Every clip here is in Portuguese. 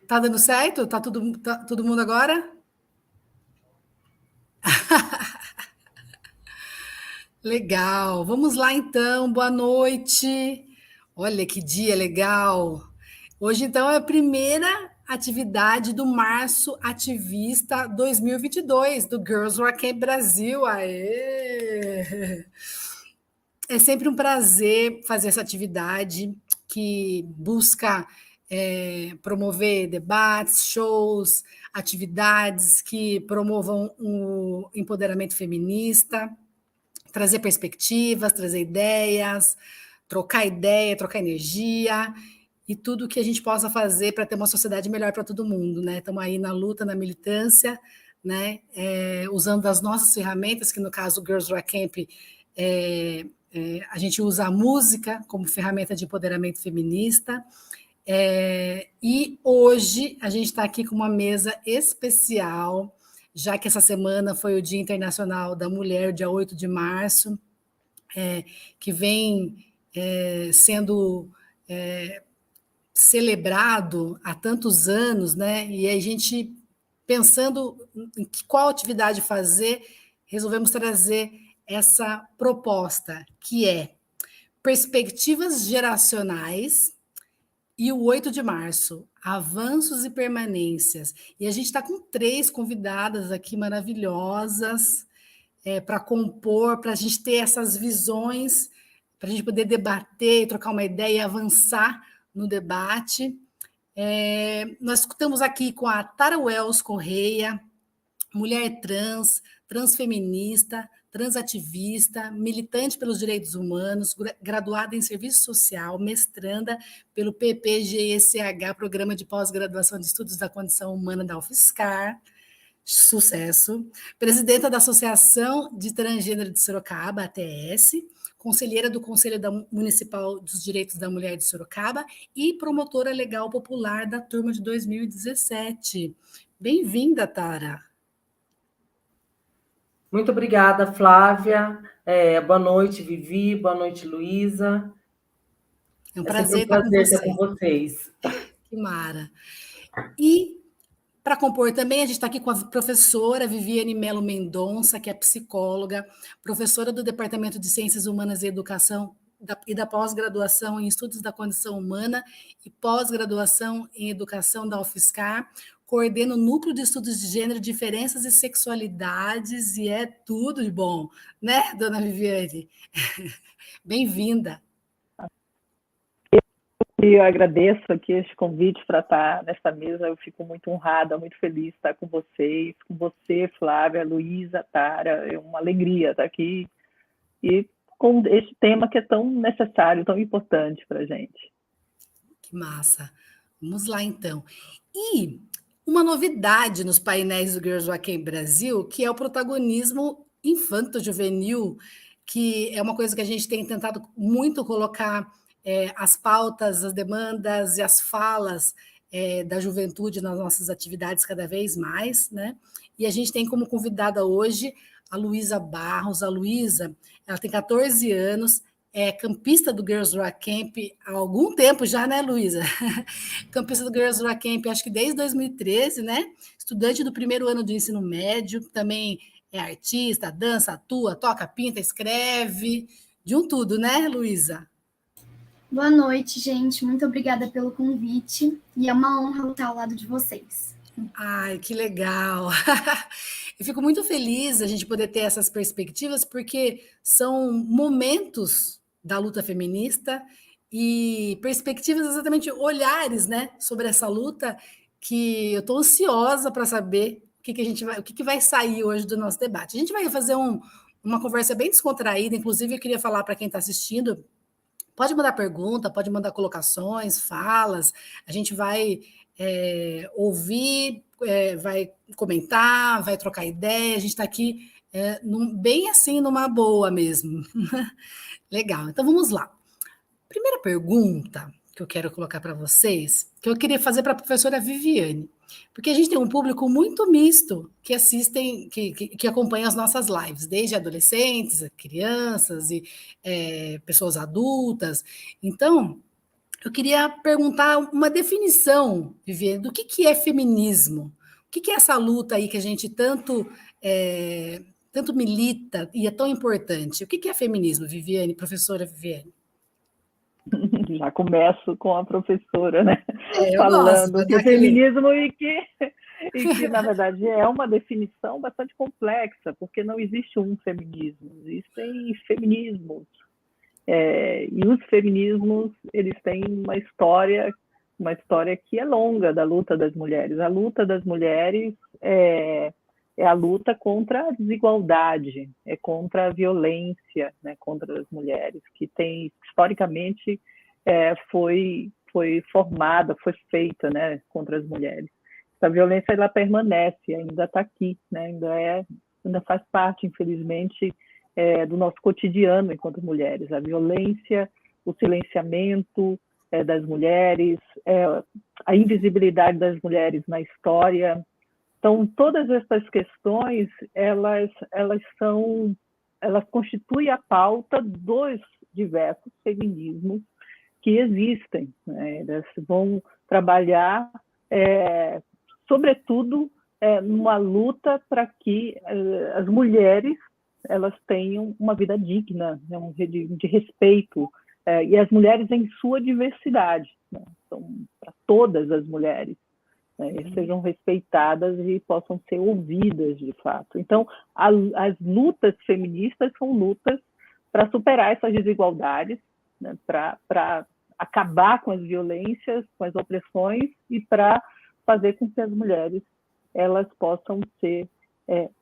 Tá dando certo? Tá todo mundo agora? Legal. Vamos lá então. Boa noite. Olha que dia legal. Hoje então é a primeira atividade do Março Ativista 2022 do Girls Rock Camp Brasil. Aê! É sempre um prazer fazer essa atividade que busca promover debates, shows, atividades que promovam o empoderamento feminista, trazer perspectivas, trazer ideias, trocar energia e tudo que a gente possa fazer para ter uma sociedade melhor para todo mundo, né? Estamos aí na luta, na militância, né? Usando as nossas ferramentas, que no caso do Girls Rock Camp a gente usa a música como ferramenta de empoderamento feminista. E hoje a gente está aqui com uma mesa especial, já que essa semana foi o Dia Internacional da Mulher, dia 8 de março, que vem sendo celebrado há tantos anos, né? E a gente, pensando em qual atividade fazer, resolvemos trazer essa proposta, que é perspectivas geracionais e o 8 de março, avanços e permanências. E a gente está com 3 convidadas aqui maravilhosas para compor, para a gente ter essas visões, para a gente poder debater, trocar uma ideia e avançar no debate. Nós estamos aqui com a Tara Wells Correia, mulher trans, transfeminista, transativista, militante pelos direitos humanos, graduada em serviço social, mestranda pelo PPGECH, Programa de Pós-Graduação de Estudos da Condição Humana da UFSCar, sucesso, presidenta da Associação de Transgênero de Sorocaba, ATS, conselheira do Conselho Municipal dos Direitos da Mulher de Sorocaba e promotora legal popular da turma de 2017. Bem-vinda, Tara. Muito obrigada, Flávia. Boa noite, Vivi. Boa noite, Luísa. É um prazer estar com vocês. Que mara. E para compor também, a gente está aqui com a professora Viviane Melo Mendonça, que é psicóloga, professora do Departamento de Ciências Humanas e Educação e da pós-graduação em Estudos da Condição Humana e pós-graduação em Educação da UFSCar, coordena o Núcleo de Estudos de Gênero, Diferenças e Sexualidades, e é tudo de bom, né, dona Viviane? Bem-vinda. E eu agradeço aqui este convite para estar nesta mesa. Eu fico muito honrada, muito feliz de estar com vocês, com você, Flávia, Luísa, Tara. É uma alegria estar aqui e com este tema que é tão necessário, tão importante para a gente. Que massa. Vamos lá, então. E uma novidade nos painéis do Girls Rock Camp Brasil, que é o protagonismo infanto-juvenil, que é uma coisa que a gente tem tentado muito colocar as pautas, as demandas e as falas da juventude nas nossas atividades cada vez mais, né? E a gente tem como convidada hoje a Luísa Barros. A Luísa, ela tem 14 anos, é campista do Girls Rock Camp há algum tempo já, né, Luísa? Campista do Girls Rock Camp, acho que desde 2013, né? Estudante do primeiro ano do ensino médio, também é artista, dança, atua, toca, pinta, escreve, de um tudo, né, Luísa? Boa noite, gente. Muito obrigada pelo convite. E é uma honra estar ao lado de vocês. Ai, que legal! Eu fico muito feliz a gente poder ter essas perspectivas, porque são momentos da luta feminista e perspectivas, exatamente, olhares, né, sobre essa luta, que eu estou ansiosa para saber o que vai sair hoje do nosso debate. A gente vai fazer uma conversa bem descontraída, inclusive eu queria falar para quem está assistindo, pode mandar pergunta, pode mandar colocações, falas, a gente vai ouvir, vai comentar, vai trocar ideia, a gente está aqui bem assim, numa boa mesmo. Legal, então vamos lá. Primeira pergunta que eu quero colocar para vocês, que eu queria fazer para a professora Viviane, porque a gente tem um público muito misto que assistem, que acompanha as nossas lives, desde adolescentes, crianças e pessoas adultas. Então, eu queria perguntar uma definição, Viviane, do que é feminismo? O que é essa luta aí que a gente tanto milita e é tão importante? O que é feminismo, Viviane, professora Viviane? Já começo com a professora, né? Eu gosto, Falando que o feminismo e que, na verdade, é uma definição bastante complexa, porque não existe um feminismo, existem feminismos. E os feminismos, eles têm uma história que é longa da luta das mulheres. A luta das mulheres é a luta contra a desigualdade, é contra a violência, né, contra as mulheres, que tem, historicamente, foi formada, foi feita, né, contra as mulheres. Essa violência, ela permanece, ainda está aqui, né, ainda faz parte, infelizmente, do nosso cotidiano enquanto mulheres. A violência, o silenciamento das mulheres, a invisibilidade das mulheres na história. Então, todas essas questões, elas constituem a pauta dos diversos feminismos que existem, né? Elas vão trabalhar, sobretudo, numa luta para que as mulheres elas tenham uma vida digna, né? de respeito, e as mulheres em sua diversidade, né? Então, para todas as mulheres, né? Sejam respeitadas e possam ser ouvidas de fato. Então, as lutas feministas são lutas para superar essas desigualdades, né? Para acabar com as violências, com as opressões e para fazer com que as mulheres elas possam ser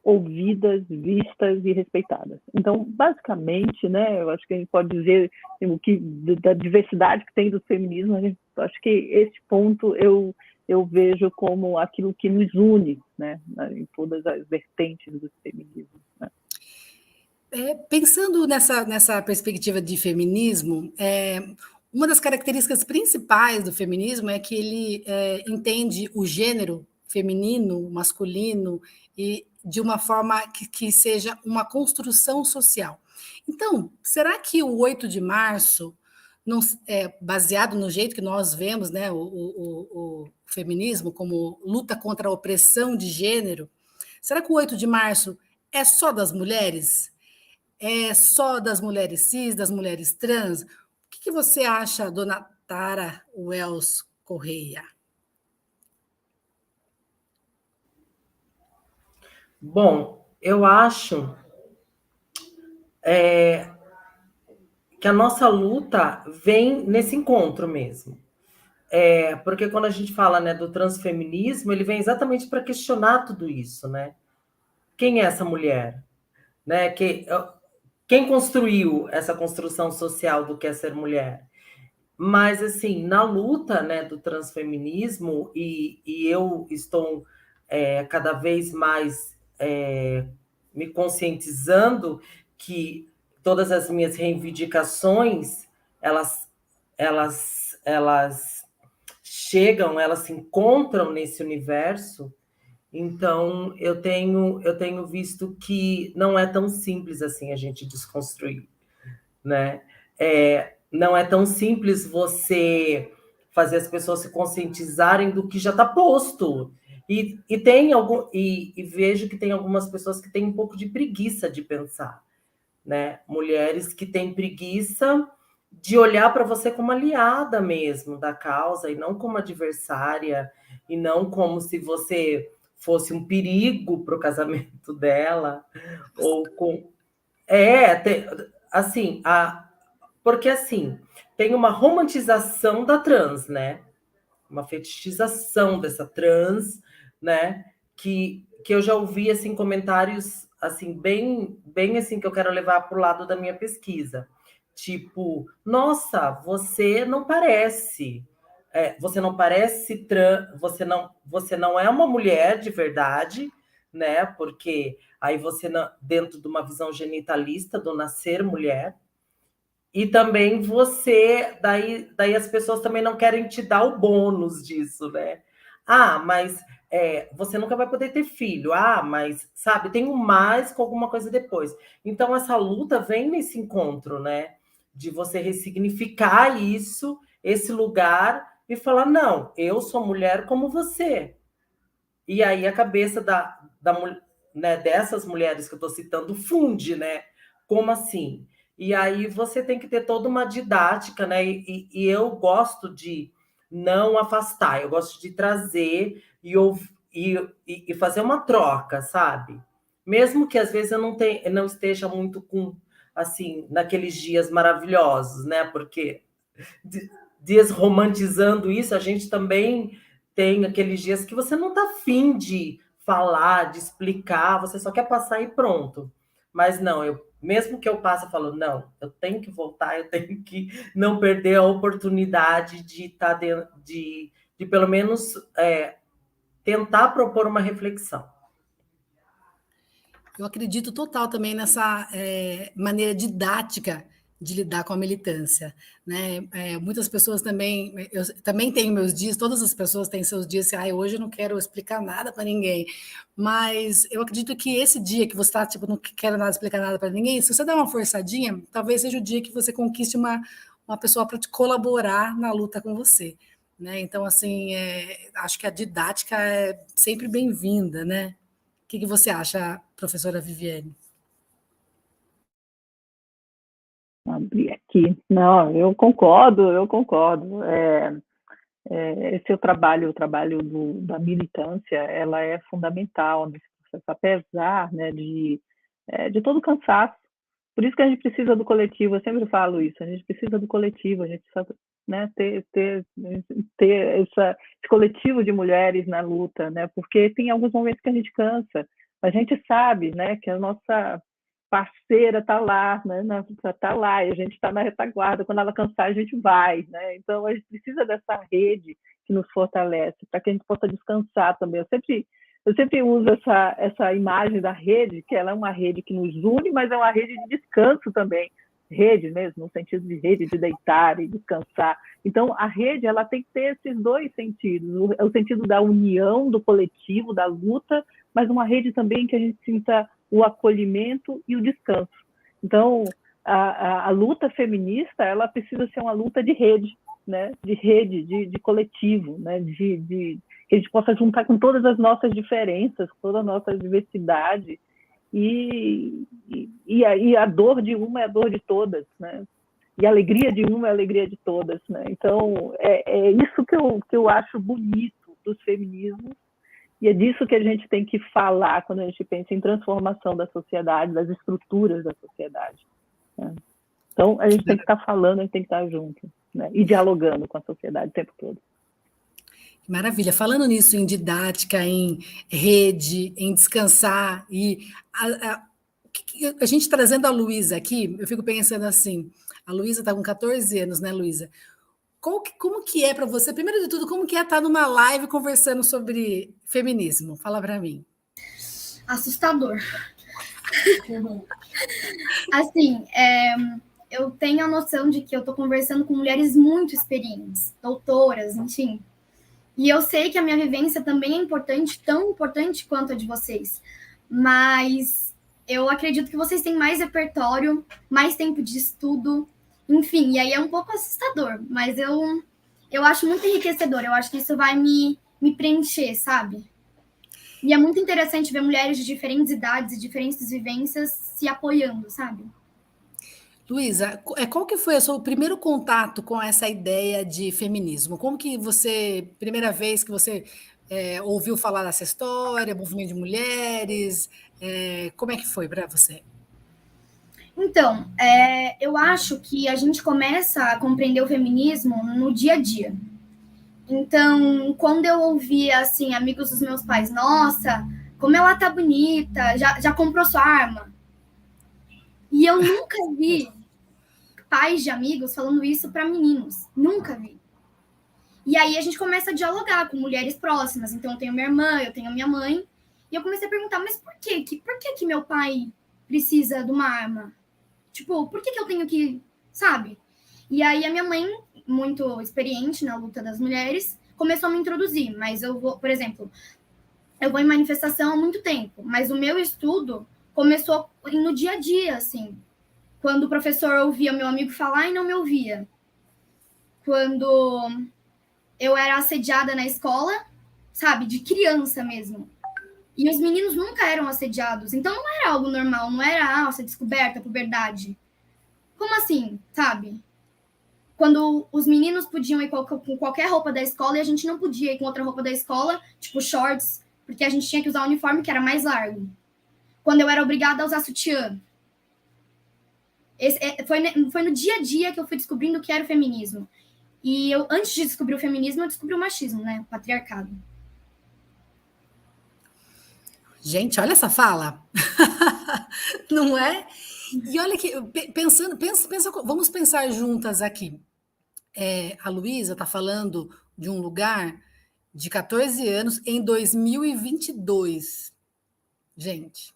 ouvidas, vistas e respeitadas. Então, basicamente, né, eu acho que a gente pode dizer da diversidade que tem do feminismo, acho que esse ponto eu vejo como aquilo que nos une, né, em todas as vertentes do feminismo, né? Pensando nessa perspectiva de feminismo, uma das características principais do feminismo é que ele entende o gênero feminino, masculino, e de uma forma que seja uma construção social. Então, será que o 8 de março, baseado no jeito que nós vemos, né, o feminismo como luta contra a opressão de gênero, será que o 8 de março é só das mulheres? É só das mulheres cis, das mulheres trans? O que você acha, dona Tara Wells Correia? Bom, eu acho que a nossa luta vem nesse encontro mesmo. Porque quando a gente fala, né, do transfeminismo, ele vem exatamente para questionar tudo isso, né? Quem é essa mulher? Né? Quem construiu essa construção social do que é ser mulher? Mas, assim, na luta, né, do transfeminismo, e eu estou cada vez mais me conscientizando que todas as minhas reivindicações, elas chegam, elas se encontram nesse universo. Então, eu tenho visto que não é tão simples assim a gente desconstruir, né? Não é tão simples você fazer as pessoas se conscientizarem do que já está posto. E vejo que tem algumas pessoas que têm um pouco de preguiça de pensar, né? Mulheres que têm preguiça de olhar para você como aliada mesmo da causa, e não como adversária, e não como se você fosse um perigo para o casamento dela, ou com... assim, porque assim, tem uma romantização da trans, né? Uma fetichização dessa trans, né? Que eu já ouvi assim comentários assim bem assim que eu quero levar para o lado da minha pesquisa. Tipo, nossa, você não parece trans, você não é uma mulher de verdade, né? Porque aí você dentro de uma visão genitalista do nascer mulher. E também daí as pessoas também não querem te dar o bônus disso, né? Mas você nunca vai poder ter filho. Mas, sabe, tem um mais com alguma coisa depois. Então, essa luta vem nesse encontro, né? De você ressignificar isso esse lugar e falar, não, eu sou mulher como você. E aí a cabeça né, dessas mulheres que eu estou citando funde, né? Como assim? E aí você tem que ter toda uma didática, né? E eu gosto de não afastar, eu gosto de trazer e fazer uma troca, sabe? Mesmo que às vezes eu não esteja muito com, assim, naqueles dias maravilhosos, né? Porque desromantizando isso, a gente também tem aqueles dias que você não está afim de falar, de explicar, você só quer passar e pronto. Mas não, mesmo que eu passe, eu falo, não, eu tenho que voltar, eu tenho que não perder a oportunidade de estar dentro, de pelo menos tentar propor uma reflexão. Eu acredito total também nessa maneira didática de lidar com a militância, né? Muitas pessoas também, eu também tenho meus dias, todas as pessoas têm seus dias, hoje eu não quero explicar nada para ninguém, mas eu acredito que esse dia que você está, tipo, não quero nada explicar nada para ninguém, se você der uma forçadinha, talvez seja o dia que você conquiste uma pessoa para te colaborar na luta com você, né? Então, assim, acho que a didática é sempre bem-vinda, né? O que você acha, professora Viviane? Abrir aqui. Não, eu concordo. Esse é o trabalho da militância, ela é fundamental nesse processo, apesar, né, de todo o cansaço. Por isso que a gente precisa do coletivo, eu sempre falo isso, a gente precisa do coletivo, a gente precisa, né, ter esse coletivo de mulheres na luta, né, porque tem alguns momentos que a gente cansa, a gente sabe, né, que a nossa parceira está lá, né, tá lá, e a gente está na retaguarda, quando ela cansar a gente vai, né, então a gente precisa dessa rede que nos fortalece, para que a gente possa descansar também. Eu sempre uso essa imagem da rede, que ela é uma rede que nos une, mas é uma rede de descanso também. Rede mesmo, no sentido de rede, de deitar e descansar. Então, a rede ela tem que ter esses dois sentidos. O sentido da união, do coletivo, da luta, mas uma rede também que a gente sinta o acolhimento e o descanso. Então, a luta feminista ela precisa ser uma luta de rede, né? De rede, de coletivo, né? Que a gente possa juntar com todas as nossas diferenças, toda a nossa diversidade, e a dor de uma é a dor de todas, né? E a alegria de uma é a alegria de todas, né? Então, é isso que eu acho bonito dos feminismos, e é disso que a gente tem que falar quando a gente pensa em transformação da sociedade, das estruturas da sociedade, né? Então, a gente tem que estar falando, a gente tem que estar junto, né? E dialogando com a sociedade o tempo todo. Maravilha. Falando nisso, em didática, em rede, em descansar, e a gente trazendo a Luísa aqui, eu fico pensando assim, a Luísa está com 14 anos, né, Luísa? Como que é para você, primeiro de tudo, como que é estar numa live conversando sobre feminismo? Fala para mim. Assustador. Assim, eu tenho a noção de que eu estou conversando com mulheres muito experientes, doutoras, enfim. E eu sei que a minha vivência também é importante, tão importante quanto a de vocês. Mas eu acredito que vocês têm mais repertório, mais tempo de estudo, enfim, e aí é um pouco assustador, mas eu acho muito enriquecedor, eu acho que isso vai me preencher, sabe? E é muito interessante ver mulheres de diferentes idades e diferentes vivências se apoiando, sabe? Luísa, qual que foi o seu primeiro contato com essa ideia de feminismo? Como que você, primeira vez que você ouviu falar dessa história, movimento de mulheres, como é que foi para você? Então, eu acho que a gente começa a compreender o feminismo no dia a dia. Então, quando eu ouvia, assim, amigos dos meus pais, nossa, como ela tá bonita, já comprou sua arma. E eu nunca vi pais de amigos falando isso para meninos. Nunca vi. E aí a gente começa a dialogar com mulheres próximas. Então, eu tenho minha irmã, eu tenho minha mãe. E eu comecei a perguntar, mas por quê? Por que meu pai precisa de uma arma? Tipo, por que eu tenho que, sabe? E aí a minha mãe, muito experiente na luta das mulheres, começou a me introduzir. Mas eu vou, por exemplo, eu vou em manifestação há muito tempo, mas o meu estudo começou no dia a dia, assim. Quando o professor ouvia meu amigo falar e não me ouvia. quando eu era assediada na escola, sabe, de criança mesmo. E os meninos nunca eram assediados, então não era algo normal, não era, ser descoberta, puberdade. Como assim, sabe? Quando os meninos podiam ir com qualquer roupa da escola e a gente não podia ir com outra roupa da escola, tipo shorts, porque a gente tinha que usar o uniforme que era mais largo. Quando eu era obrigada a usar sutiã. Foi no dia a dia que eu fui descobrindo o que era o feminismo. E eu, antes de descobrir o feminismo, eu descobri o machismo, né? O patriarcado. Gente, olha essa fala. Não é? E olha que, vamos pensar juntas aqui. A Luísa está falando de um lugar de 14 anos em 2022. Gente,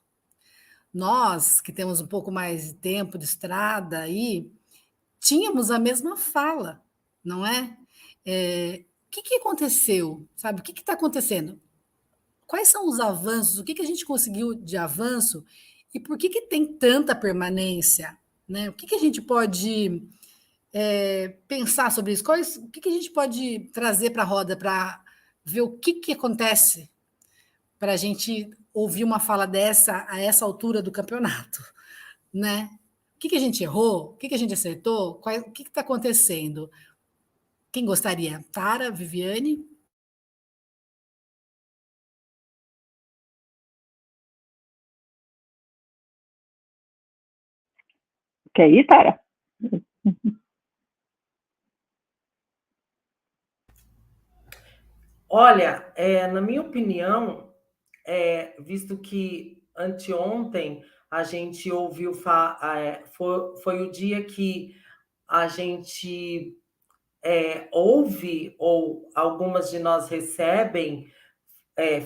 nós que temos um pouco mais de tempo de estrada aí, tínhamos a mesma fala, não é? O que aconteceu? Sabe? O que está acontecendo? Quais são os avanços? O que a gente conseguiu de avanço? E por que tem tanta permanência? Né? O que a gente pode pensar sobre isso? O que a gente pode trazer para a roda para ver o que acontece para a gente ouvir uma fala dessa a essa altura do campeonato? Né? O que a gente errou? O que a gente acertou? O que está acontecendo? Quem gostaria? Tara, Viviane? Quer ir, Tara? Olha, na minha opinião, visto que anteontem a gente ouviu, foi o dia que a gente ouve, ou algumas de nós recebem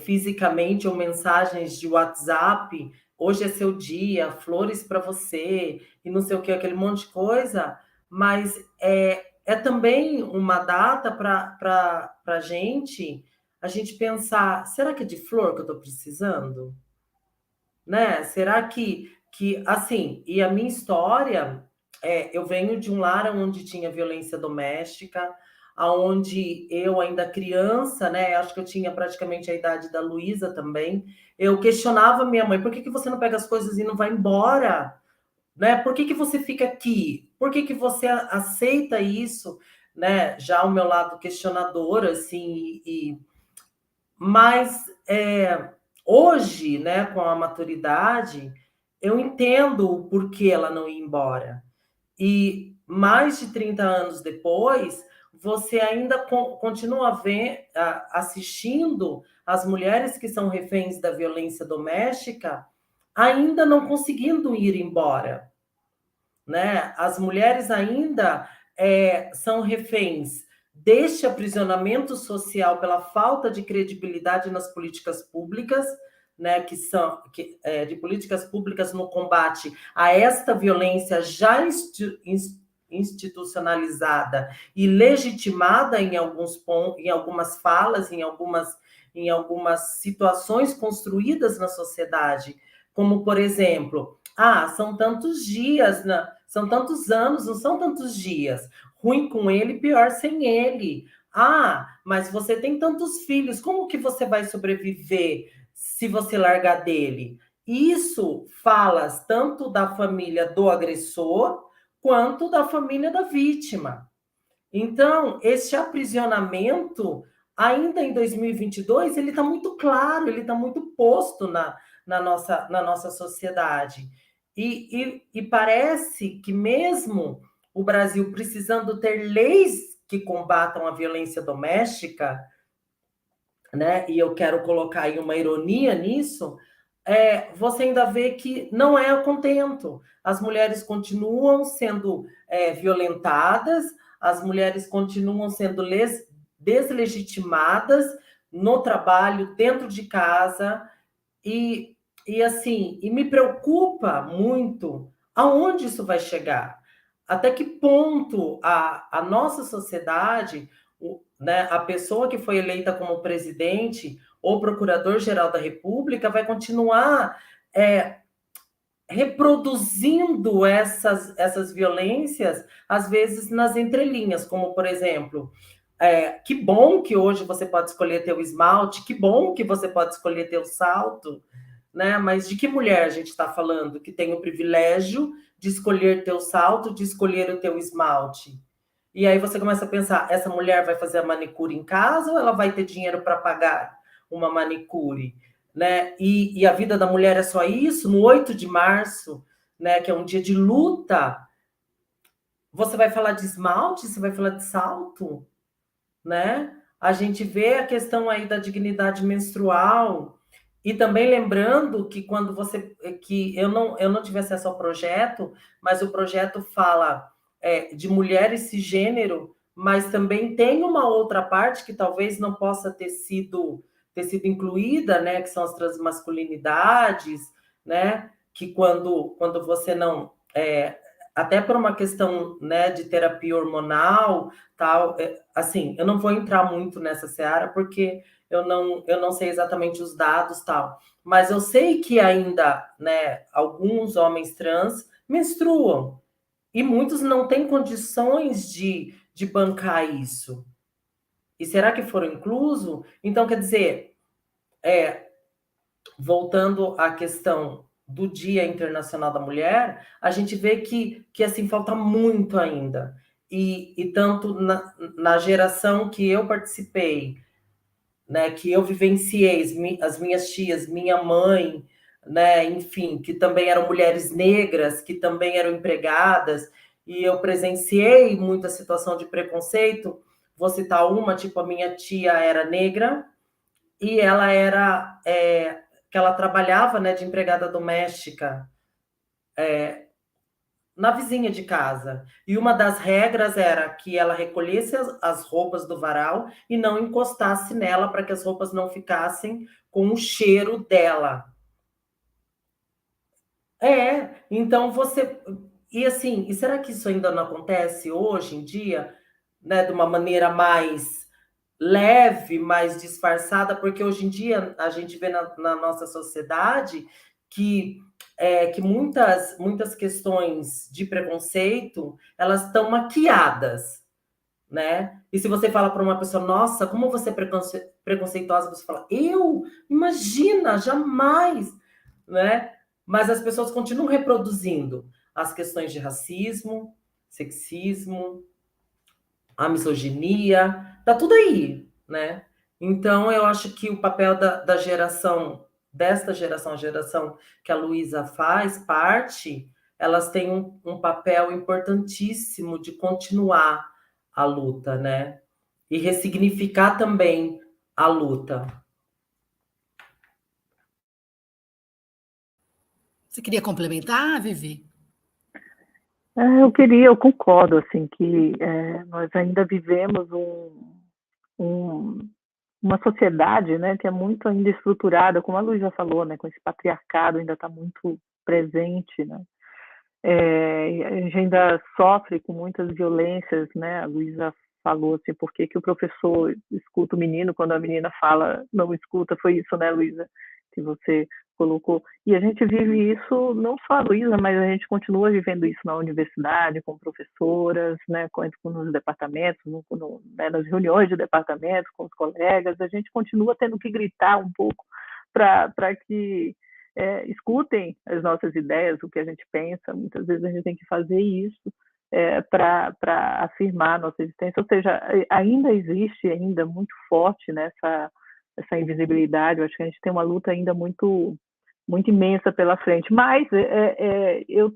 fisicamente ou mensagens de WhatsApp, hoje é seu dia, flores para você, e não sei o que, aquele monte de coisa, mas é também uma data para a gente pensar, será que é de flor que eu estou precisando? Né? Será que assim, e a minha história, eu venho de um lar onde tinha violência doméstica, aonde eu ainda criança, né, acho que eu tinha praticamente a idade da Luísa também, eu questionava minha mãe, por que você não pega as coisas e não vai embora? Né? Por que você fica aqui? Por que você aceita isso? Né? Já o meu lado questionador, assim, mas hoje, né, com a maturidade, eu entendo o porquê ela não ia embora. E mais de 30 anos depois, você ainda continua assistindo as mulheres que são reféns da violência doméstica ainda não conseguindo ir embora. Né? As mulheres ainda são reféns deste aprisionamento social pela falta de credibilidade nas políticas públicas, né, de políticas públicas no combate a esta violência já institucionalizada e legitimada em alguns pontos, em algumas falas, em algumas situações construídas na sociedade, como, por exemplo, são tantos dias, são tantos anos, não são tantos dias. Ruim com ele, pior sem ele. Mas você tem tantos filhos, como que você vai sobreviver se você largar dele? Isso falas tanto da família do agressor, quanto da família da vítima. Então, esse aprisionamento, ainda em 2022, ele está muito claro, ele está muito posto na nossa sociedade. E parece que mesmo o Brasil precisando ter leis que combatam a violência doméstica, né? E eu quero colocar aí uma ironia nisso, você ainda vê que não é a contento. As mulheres continuam sendo violentadas, as mulheres continuam sendo deslegitimadas no trabalho, dentro de casa, e assim, me preocupa muito aonde isso vai chegar. Até que ponto a nossa sociedade, né, a pessoa que foi eleita como presidente ou procurador-geral da República vai continuar reproduzindo essas violências, às vezes nas entrelinhas, como, por exemplo, que bom que hoje você pode escolher teu esmalte, que bom que você pode escolher teu salto, né? Mas de que mulher a gente está falando que tem o privilégio de escolher teu salto, de escolher o teu esmalte? E aí você começa a pensar, essa mulher vai fazer a manicure em casa ou ela vai ter dinheiro para pagar uma manicure? Né? E a vida da mulher é só isso? No 8 de março, né, que é um dia de luta, você vai falar de esmalte? Você vai falar de salto? Né? A gente vê a questão aí da dignidade menstrual, e também lembrando que quando você, que eu não tive acesso ao projeto, mas o projeto fala de mulheres cisgênero, mas também tem uma outra parte que talvez não possa ter sido incluída, né, que são as transmasculinidades, né, que quando você não até por uma questão, né, de terapia hormonal, tal, assim, eu não vou entrar muito nessa seara porque eu não sei exatamente os dados, tal, mas eu sei que ainda, né, alguns homens trans menstruam e muitos não têm condições de bancar isso. E será que foram inclusos? Então, quer dizer, voltando à questão do Dia Internacional da Mulher, a gente vê que assim, falta muito ainda. E tanto na geração que eu participei, né, que eu vivenciei, as minhas tias, minha mãe, né, enfim, que também eram mulheres negras, que também eram empregadas, e eu presenciei muita situação de preconceito. Vou citar uma, tipo, a minha tia era negra, e ela era que ela trabalhava, né, de empregada doméstica na vizinha de casa. E uma das regras era que ela recolhesse as roupas do varal e não encostasse nela para que as roupas não ficassem com o cheiro dela. Então você... E assim, e será que isso ainda não acontece hoje em dia, né, de uma maneira mais leve, mais disfarçada, porque hoje em dia a gente vê na nossa sociedade que muitas questões de preconceito, elas estão maquiadas, né? E se você fala para uma pessoa, nossa, como você é preconceituosa, você fala, eu? Imagina, jamais, né? Mas as pessoas continuam reproduzindo as questões de racismo, sexismo, a misoginia, tá tudo aí, né? Então, eu acho que o papel da geração, desta geração, a geração que a Luísa faz parte, elas têm um papel importantíssimo de continuar a luta, né? E ressignificar também a luta. Você queria complementar, Vivi? Eu concordo, assim, que nós ainda vivemos uma sociedade, né, que é muito ainda estruturada, como a Luísa falou, né, com esse patriarcado ainda está muito presente, né, a gente ainda sofre com muitas violências, né, a Luísa falou assim, por que o professor escuta o menino quando a menina fala não escuta, foi isso, né, Luísa, que você colocou, e a gente vive isso, não só a Luísa, mas a gente continua vivendo isso na universidade, com professoras, né, nos departamentos, né, nas reuniões de departamentos, com os colegas, a gente continua tendo que gritar um pouco para que escutem as nossas ideias, o que a gente pensa, muitas vezes a gente tem que fazer isso para afirmar a nossa existência, ou seja, ainda existe ainda muito forte nessa essa invisibilidade, eu acho que a gente tem uma luta ainda muito imensa pela frente, mas eu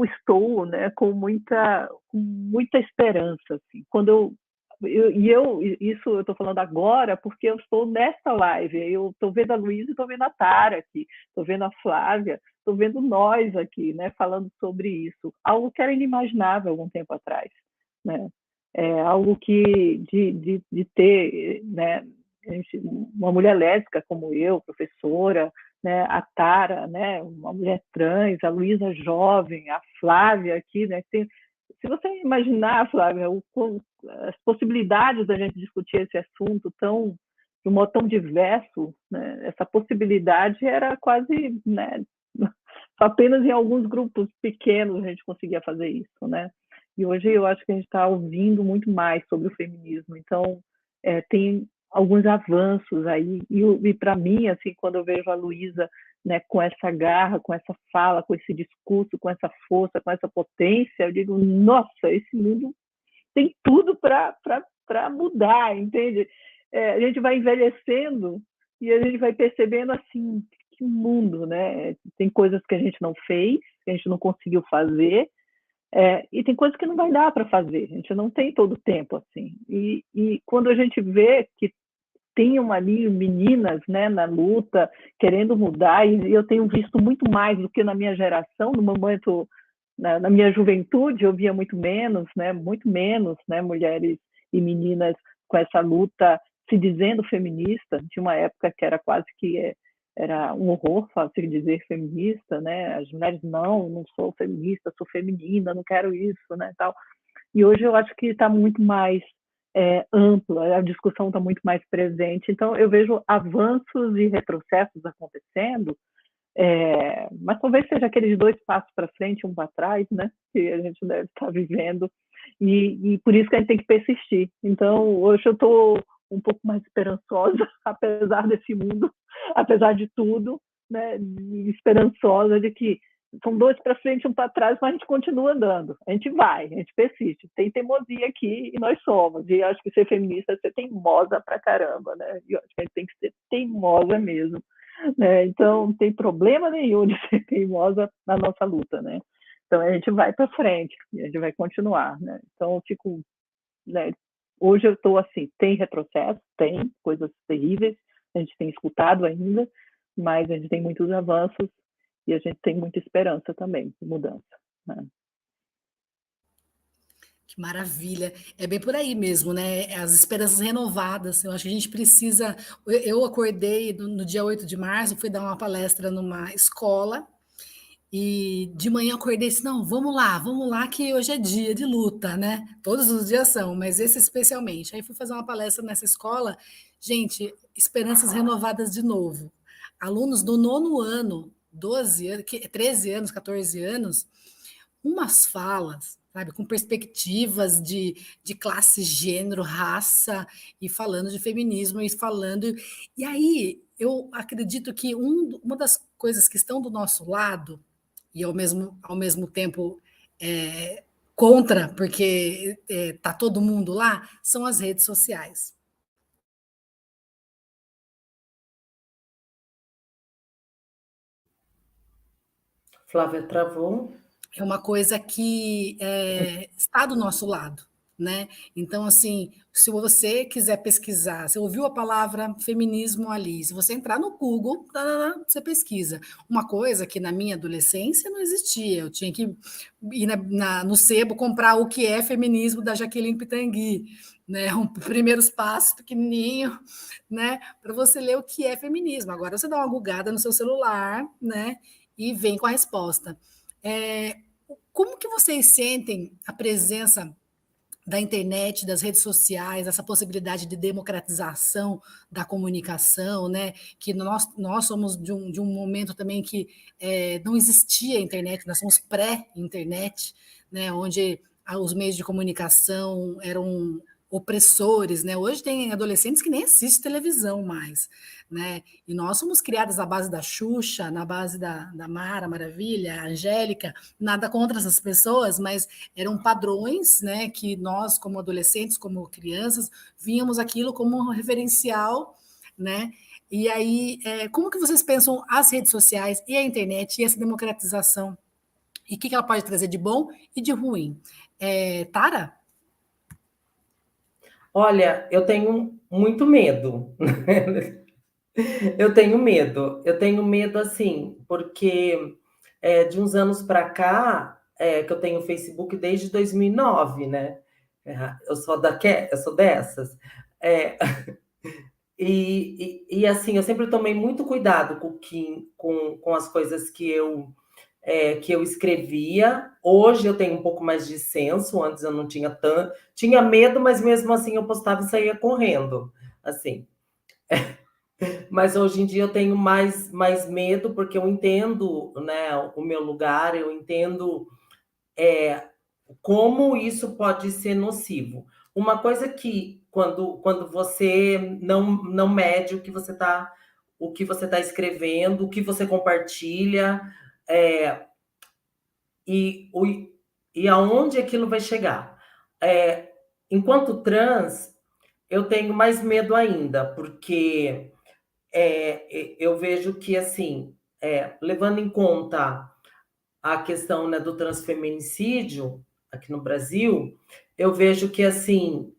estou, né, com muita esperança, assim, quando isso eu estou falando agora porque eu estou nessa live, eu estou vendo a Luísa e estou vendo a Tara aqui, estou vendo a Flávia, estou vendo nós aqui, né, falando sobre isso, algo que era inimaginável algum tempo atrás, né, algo que de ter, né, uma mulher lésbica como eu, professora, né, a Tara, né, uma mulher trans, a Luísa jovem, a Flávia aqui, né, se você imaginar, Flávia, as possibilidades da gente discutir esse assunto tão de um modo tão diverso, né, essa possibilidade era quase, né, apenas em alguns grupos pequenos a gente conseguia fazer isso, né? E hoje eu acho que a gente está ouvindo muito mais sobre o feminismo. Então, tem alguns avanços aí. E para mim, assim, quando eu vejo a Luísa, né, com essa garra, com essa fala, com esse discurso, com essa força, com essa potência, eu digo, nossa, esse mundo tem tudo para mudar, entende? A gente vai envelhecendo e a gente vai percebendo assim, que mundo, né? Tem coisas que a gente não fez, que a gente não conseguiu fazer, e tem coisas que não vai dar para fazer, a gente não tem todo o tempo assim. E quando a gente vê que tenham ali meninas, né, na luta, querendo mudar, e eu tenho visto muito mais do que na minha geração, no momento, na minha juventude, eu via muito menos, né, mulheres e meninas com essa luta se dizendo feminista. Tinha uma época que era quase que era um horror se dizer feminista, né? As mulheres, não sou feminista, sou feminina, não quero isso, né, tal. E hoje eu acho que está muito mais ampla, a discussão está muito mais presente. Então, eu vejo avanços e retrocessos acontecendo, mas talvez seja aqueles 2 passos para frente, 1 para trás, né, que a gente deve estar vivendo, e por isso que a gente tem que persistir. Então, hoje eu estou um pouco mais esperançosa, apesar desse mundo, apesar de tudo, né, esperançosa de que são 2 para frente, 1 para trás, mas a gente continua andando, a gente vai, a gente persiste, tem teimosia aqui e nós somos, e acho que ser feminista é ser teimosa pra caramba, né, e acho que a gente tem que ser teimosa mesmo, né, então não tem problema nenhum de ser teimosa na nossa luta, né, então a gente vai para frente, a gente vai continuar, né, então eu fico, né, hoje eu estou assim, tem retrocesso, tem coisas terríveis, a gente tem escutado ainda, mas a gente tem muitos avanços, e a gente tem muita esperança também de mudança, né? Que maravilha. É bem por aí mesmo, né? As esperanças renovadas. Eu acho que a gente precisa. Eu acordei no dia 8 de março, fui dar uma palestra numa escola, e de manhã eu acordei e disse: não, vamos lá, que hoje é dia de luta, né? Todos os dias são, mas esse especialmente. Aí fui fazer uma palestra nessa escola, gente, esperanças renovadas de novo. Alunos do 9º ano, 12 anos, 13 anos, 14 anos, umas falas, sabe, com perspectivas de classe, gênero, raça, e falando de feminismo, e falando. E aí eu acredito que uma das coisas que estão do nosso lado, e ao mesmo tempo contra, porque tá todo mundo lá, são as redes sociais. Flávia travou. É uma coisa que está do nosso lado, né? Então, assim, se você quiser pesquisar, você ouviu a palavra feminismo ali, se você entrar no Google, você pesquisa. Uma coisa que na minha adolescência não existia, eu tinha que ir no sebo comprar o que é feminismo da Jaqueline Pitangui, né? Primeiros passos pequenininho, né? Para você ler o que é feminismo. Agora você dá uma googada no seu celular, né? E vem com a resposta. Como que vocês sentem a presença da internet, das redes sociais, essa possibilidade de democratização da comunicação, né? Que nós somos de um momento também que não existia internet, nós somos pré-internet, né? Onde os meios de comunicação eram opressores, né? Hoje tem adolescentes que nem assistem televisão mais, né? E nós somos criadas à base da Xuxa, na base da Mara Maravilha, a Angélica, nada contra essas pessoas, mas eram padrões, né? Que nós, como adolescentes, como crianças, víamos aquilo como um referencial, né? E aí, como que vocês pensam as redes sociais e a internet e essa democratização? E o que ela pode trazer de bom e de ruim? Tara? Olha, eu tenho muito medo. Eu tenho medo assim, porque de uns anos para cá, que eu tenho Facebook desde 2009, né? Eu sou dessas. E assim, eu sempre tomei muito cuidado com as coisas que eu escrevia. Hoje eu tenho um pouco mais de senso, antes eu não tinha tanto. Tinha medo, mas mesmo assim eu postava e saía correndo, assim. Mas hoje em dia eu tenho mais medo, porque eu entendo, né, o meu lugar, eu entendo como isso pode ser nocivo. Uma coisa que, quando você não mede o que você tá escrevendo, o que você compartilha, é, e, o, e aonde aquilo vai chegar. Enquanto trans, eu tenho mais medo ainda, porque eu vejo que, assim, levando em conta a questão, né, do transfeminicídio aqui no Brasil, eu vejo que, assim,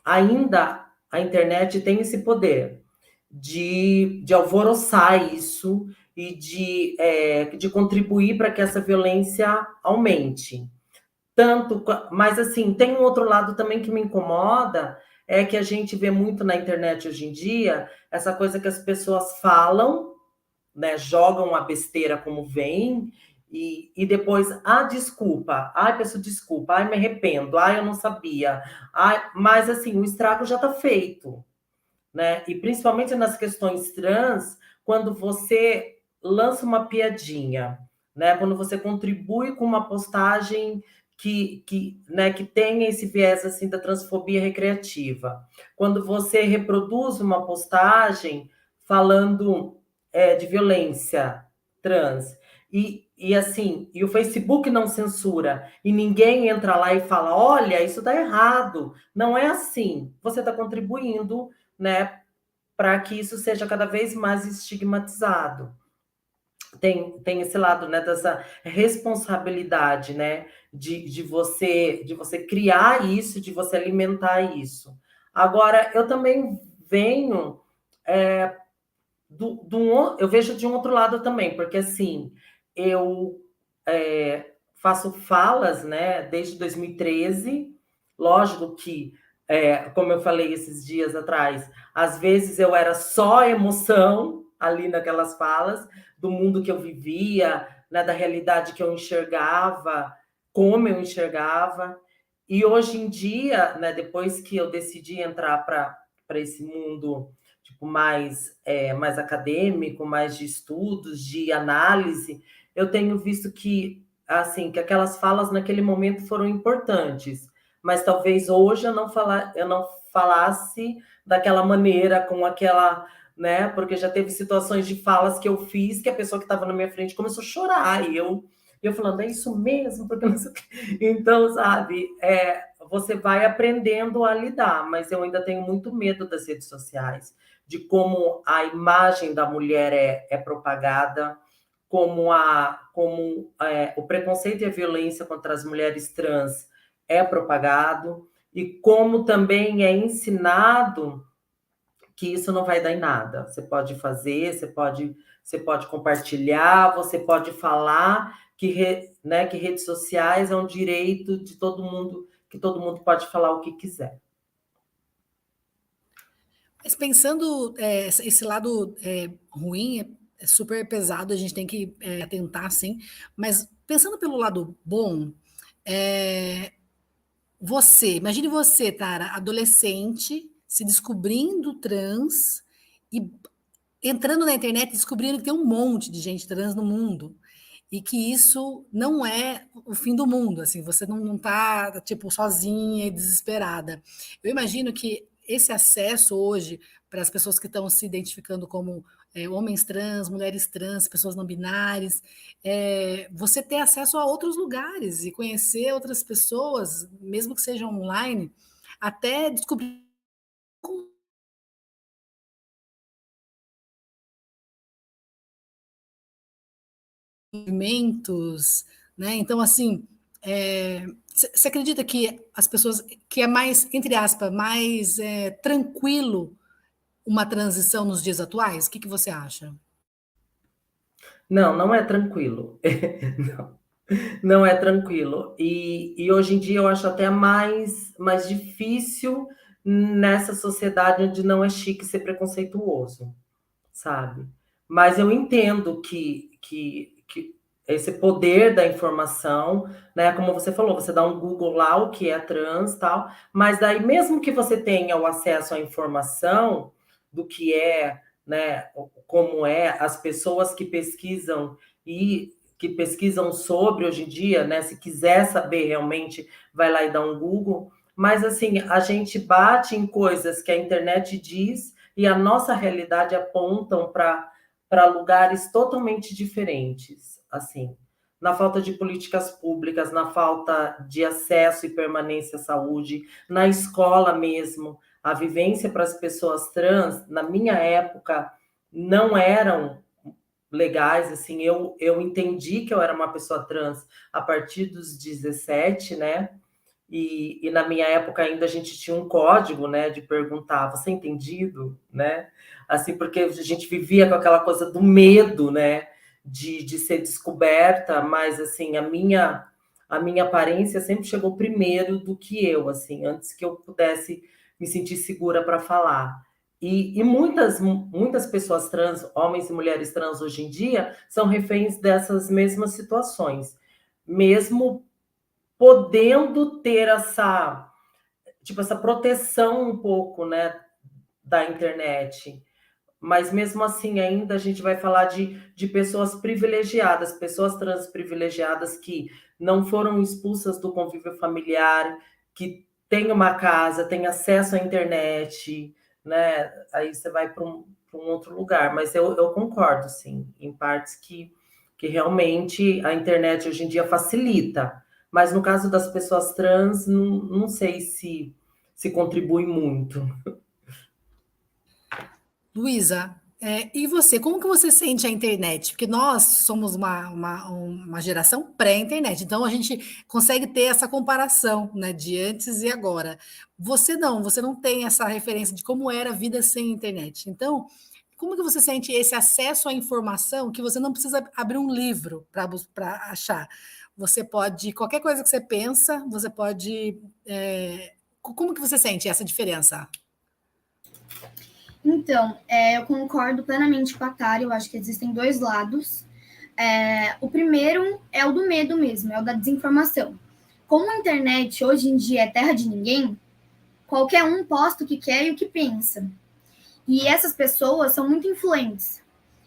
ainda a internet tem esse poder de alvoroçar isso e de contribuir para que essa violência aumente. Mas assim, tem um outro lado também que me incomoda, é que a gente vê muito na internet hoje em dia, essa coisa que as pessoas falam, né, jogam a besteira como vem, e depois, desculpa, peço desculpa, me arrependo, eu não sabia. Mas assim, o estrago já está feito, né? E principalmente nas questões trans, quando você lança uma piadinha, né? Quando você contribui com uma postagem né, que tenha esse viés assim da transfobia recreativa, quando você reproduz uma postagem falando de violência trans e assim, e o Facebook não censura, e ninguém entra lá e fala, olha, isso está errado, não é assim. Você está contribuindo, né, para que isso seja cada vez mais estigmatizado. Tem esse lado, né, dessa responsabilidade, né, de você criar isso, de você alimentar isso. Agora, eu também venho eu vejo de um outro lado também, porque assim, eu faço falas, né, desde 2013, lógico que, como eu falei esses dias atrás, às vezes eu era só emoção ali naquelas falas, do mundo que eu vivia, né, da realidade que eu enxergava, como eu enxergava, e hoje em dia, né, depois que eu decidi entrar para esse mundo tipo, mais acadêmico, mais de estudos, de análise, eu tenho visto que, assim, que aquelas falas naquele momento foram importantes, mas talvez hoje eu não falasse daquela maneira, com aquela, né? Porque já teve situações de falas que eu fiz que a pessoa que estava na minha frente começou a chorar, e eu falando, é isso mesmo? Porque não sei o quê. Então, sabe, você vai aprendendo a lidar, mas eu ainda tenho muito medo das redes sociais, de como a imagem da mulher é propagada, como o preconceito e a violência contra as mulheres trans é propagado, e como também é ensinado que isso não vai dar em nada. Você pode fazer, você pode compartilhar, você pode falar né, que redes sociais é um direito de todo mundo, que todo mundo pode falar o que quiser. Mas pensando esse lado ruim, é super pesado, a gente tem que atentar, sim. Mas pensando pelo lado bom, imagine você, Tara, adolescente, se descobrindo trans e entrando na internet e descobrindo que tem um monte de gente trans no mundo e que isso não é o fim do mundo, assim, você não tá, tipo, sozinha e desesperada. Eu imagino que esse acesso hoje para as pessoas que estão se identificando como homens trans, mulheres trans, pessoas não binárias, você ter acesso a outros lugares e conhecer outras pessoas, mesmo que sejam online, até descobrir movimentos, né? Então, assim, você acredita que as pessoas, que é mais, entre aspas, mais tranquilo uma transição nos dias atuais? O que você acha? Não, não é tranquilo. Não, não é tranquilo. E hoje em dia eu acho até mais difícil nessa sociedade onde não é chique ser preconceituoso, sabe? Mas eu entendo que esse poder da informação, né? Como você falou, você dá um Google lá, o que é trans, tal, mas daí mesmo que você tenha o acesso à informação, do que é, né, como é, as pessoas que pesquisam sobre hoje em dia, né, se quiser saber realmente, vai lá e dá um Google, mas assim, a gente bate em coisas que a internet diz e a nossa realidade apontam para lugares totalmente diferentes, assim, na falta de políticas públicas, na falta de acesso e permanência à saúde, na escola mesmo, a vivência para as pessoas trans, na minha época, não eram legais, assim, eu entendi que eu era uma pessoa trans a partir dos 17, né, e na minha época ainda a gente tinha um código, né, de perguntar, você é entendido, né, assim, porque a gente vivia com aquela coisa do medo, né, de ser descoberta, mas, assim, a minha aparência sempre chegou primeiro do que eu, assim, antes que eu pudesse me sentir segura para falar. E muitas pessoas trans, homens e mulheres trans hoje em dia, são reféns dessas mesmas situações, mesmo podendo ter essa, tipo, essa proteção um pouco, né, da internet. Mas mesmo assim, ainda a gente vai falar de pessoas privilegiadas, pessoas trans privilegiadas que não foram expulsas do convívio familiar, que têm uma casa, têm acesso à internet, né? Aí você vai para um outro lugar. Mas eu concordo, sim, em partes que realmente a internet hoje em dia facilita. Mas no caso das pessoas trans, não sei se contribui muito. Luísa, e você, como que você sente a internet? Porque nós somos uma geração pré-internet, então a gente consegue ter essa comparação, né, de antes e agora. Você não tem essa referência de como era a vida sem internet. Então, como que você sente esse acesso à informação que você não precisa abrir um livro para achar? Você pode, qualquer coisa que você pensa, você pode. Como que você sente essa diferença? Então, eu concordo plenamente com a Tara, eu acho que existem dois lados. O primeiro é o do medo mesmo, é o da desinformação. Como a internet hoje em dia é terra de ninguém, qualquer um posta o que quer e o que pensa. E essas pessoas são muito influentes.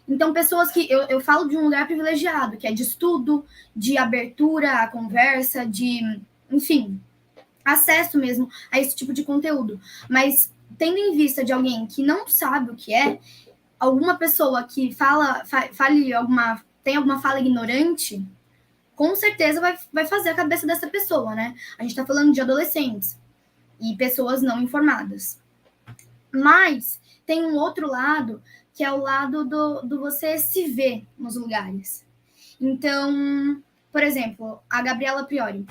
Então, pessoas que eu falo de um lugar privilegiado, que é de estudo, de abertura à conversa, enfim, acesso mesmo a esse tipo de conteúdo. Mas tendo em vista de alguém que não sabe o que é, alguma pessoa que tem alguma fala ignorante, com certeza vai fazer a cabeça dessa pessoa, né? A gente está falando de adolescentes e pessoas não informadas. Mas tem um outro lado, que é o lado do você se ver nos lugares. Então, por exemplo, a Gabriela Priori,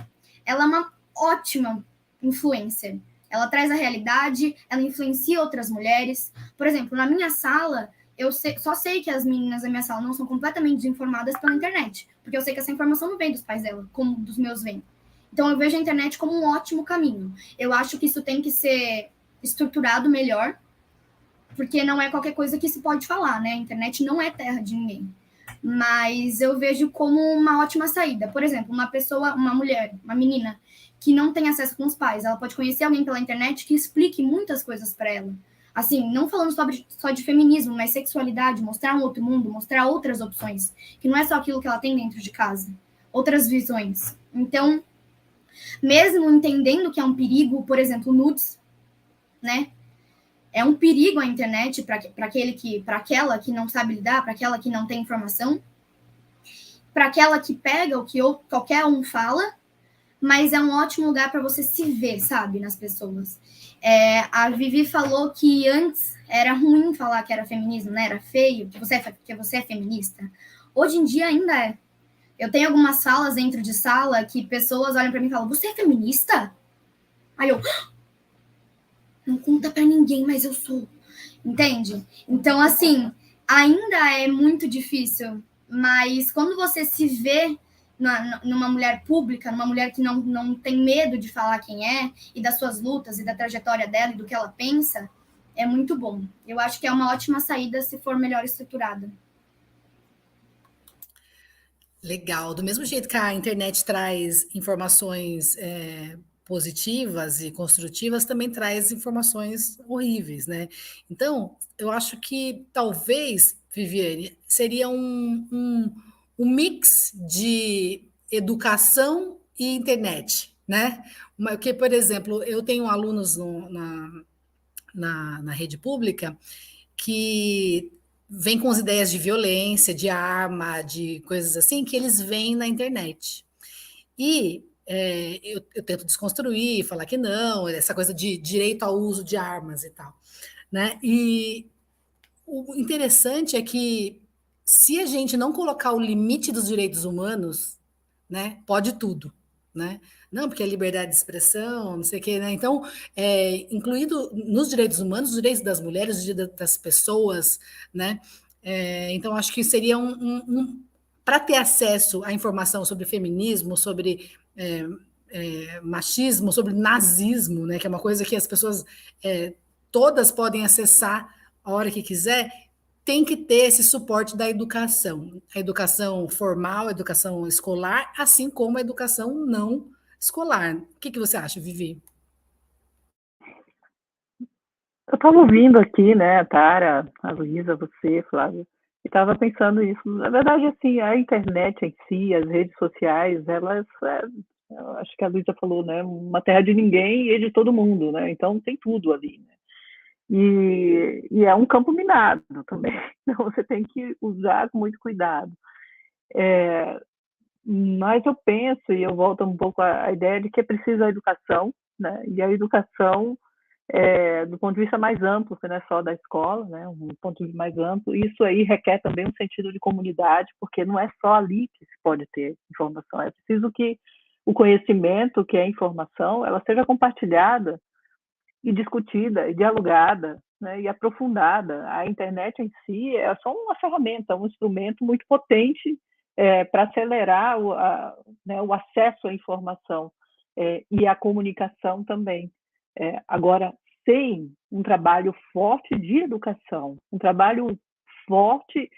ela é uma ótima influencer. Ela traz a realidade, ela influencia outras mulheres. Por exemplo, na minha sala, só sei que as meninas da minha sala não são completamente desinformadas pela internet, porque eu sei que essa informação não vem dos pais dela, como dos meus vem. Então, eu vejo a internet como um ótimo caminho. Eu acho que isso tem que ser estruturado melhor, porque não é qualquer coisa que se pode falar, né? A internet não é terra de ninguém. Mas eu vejo como uma ótima saída. Por exemplo, uma mulher, uma menina que não tem acesso com os pais, ela pode conhecer alguém pela internet que explique muitas coisas para ela. Assim, não falando só de feminismo, mas sexualidade, mostrar um outro mundo, mostrar outras opções, que não é só aquilo que ela tem dentro de casa, outras visões. Então, mesmo entendendo que é um perigo, por exemplo, nudes, né? É um perigo a internet para aquela que não sabe lidar, para aquela que não tem informação, para aquela que pega o que qualquer um fala, mas é um ótimo lugar para você se ver, sabe, nas pessoas. A Vivi falou que antes era ruim falar que era feminismo, né? Era feio, que você é feminista. Hoje em dia ainda é. Eu tenho algumas salas dentro de sala que pessoas olham para mim e falam: você é feminista? Aí eu: não conta para ninguém, mas eu sou. Entende? Então, assim, ainda é muito difícil, mas quando você se vê numa mulher pública, numa mulher que não tem medo de falar quem é, e das suas lutas, e da trajetória dela, e do que ela pensa, é muito bom. Eu acho que é uma ótima saída se for melhor estruturada. Legal. Do mesmo jeito que a internet traz informações positivas e construtivas, também traz informações horríveis, né? Então, eu acho que talvez, Viviane, seria um mix de educação e internet, né? Porque, por exemplo, eu tenho alunos na rede pública que vêm com as ideias de violência, de arma, de coisas assim, que eles veem na internet. E eu tento desconstruir, falar que não, essa coisa de direito ao uso de armas e tal, né? E o interessante é que se a gente não colocar o limite dos direitos humanos, né, pode tudo, né? Não, porque é liberdade de expressão, não sei o quê, né? Então, incluído nos direitos humanos, os direitos das mulheres, os direitos das pessoas, né? Então, acho que seria para ter acesso à informação sobre feminismo, sobre machismo, sobre nazismo, né? Que é uma coisa que as pessoas todas podem acessar a hora que quiser, tem que ter esse suporte da educação. A educação formal, a educação escolar, assim como a educação não escolar. O que você acha, Vivi? Eu estava ouvindo aqui, né, a Tara, a Luísa, você, Flávia, e estava pensando isso. Na verdade, assim, a internet em si, as redes sociais, elas, eu acho que a Luísa falou, né, uma terra de ninguém e de todo mundo, né? Então tem tudo ali, né? E é um campo minado também, então você tem que usar com muito cuidado. Mas eu penso, e eu volto um pouco à ideia de que é preciso a educação, né? E a educação, do ponto de vista mais amplo, que não é só da escola, né? Um ponto de vista mais amplo, isso aí requer também um sentido de comunidade, porque não é só ali que se pode ter informação, é preciso que o conhecimento, que é a informação, ela seja compartilhada e discutida, e dialogada, né, e aprofundada. A internet em si é só uma ferramenta, um instrumento muito potente para acelerar o acesso à informação e à comunicação também. Agora, sem um trabalho forte de educação, um trabalho forte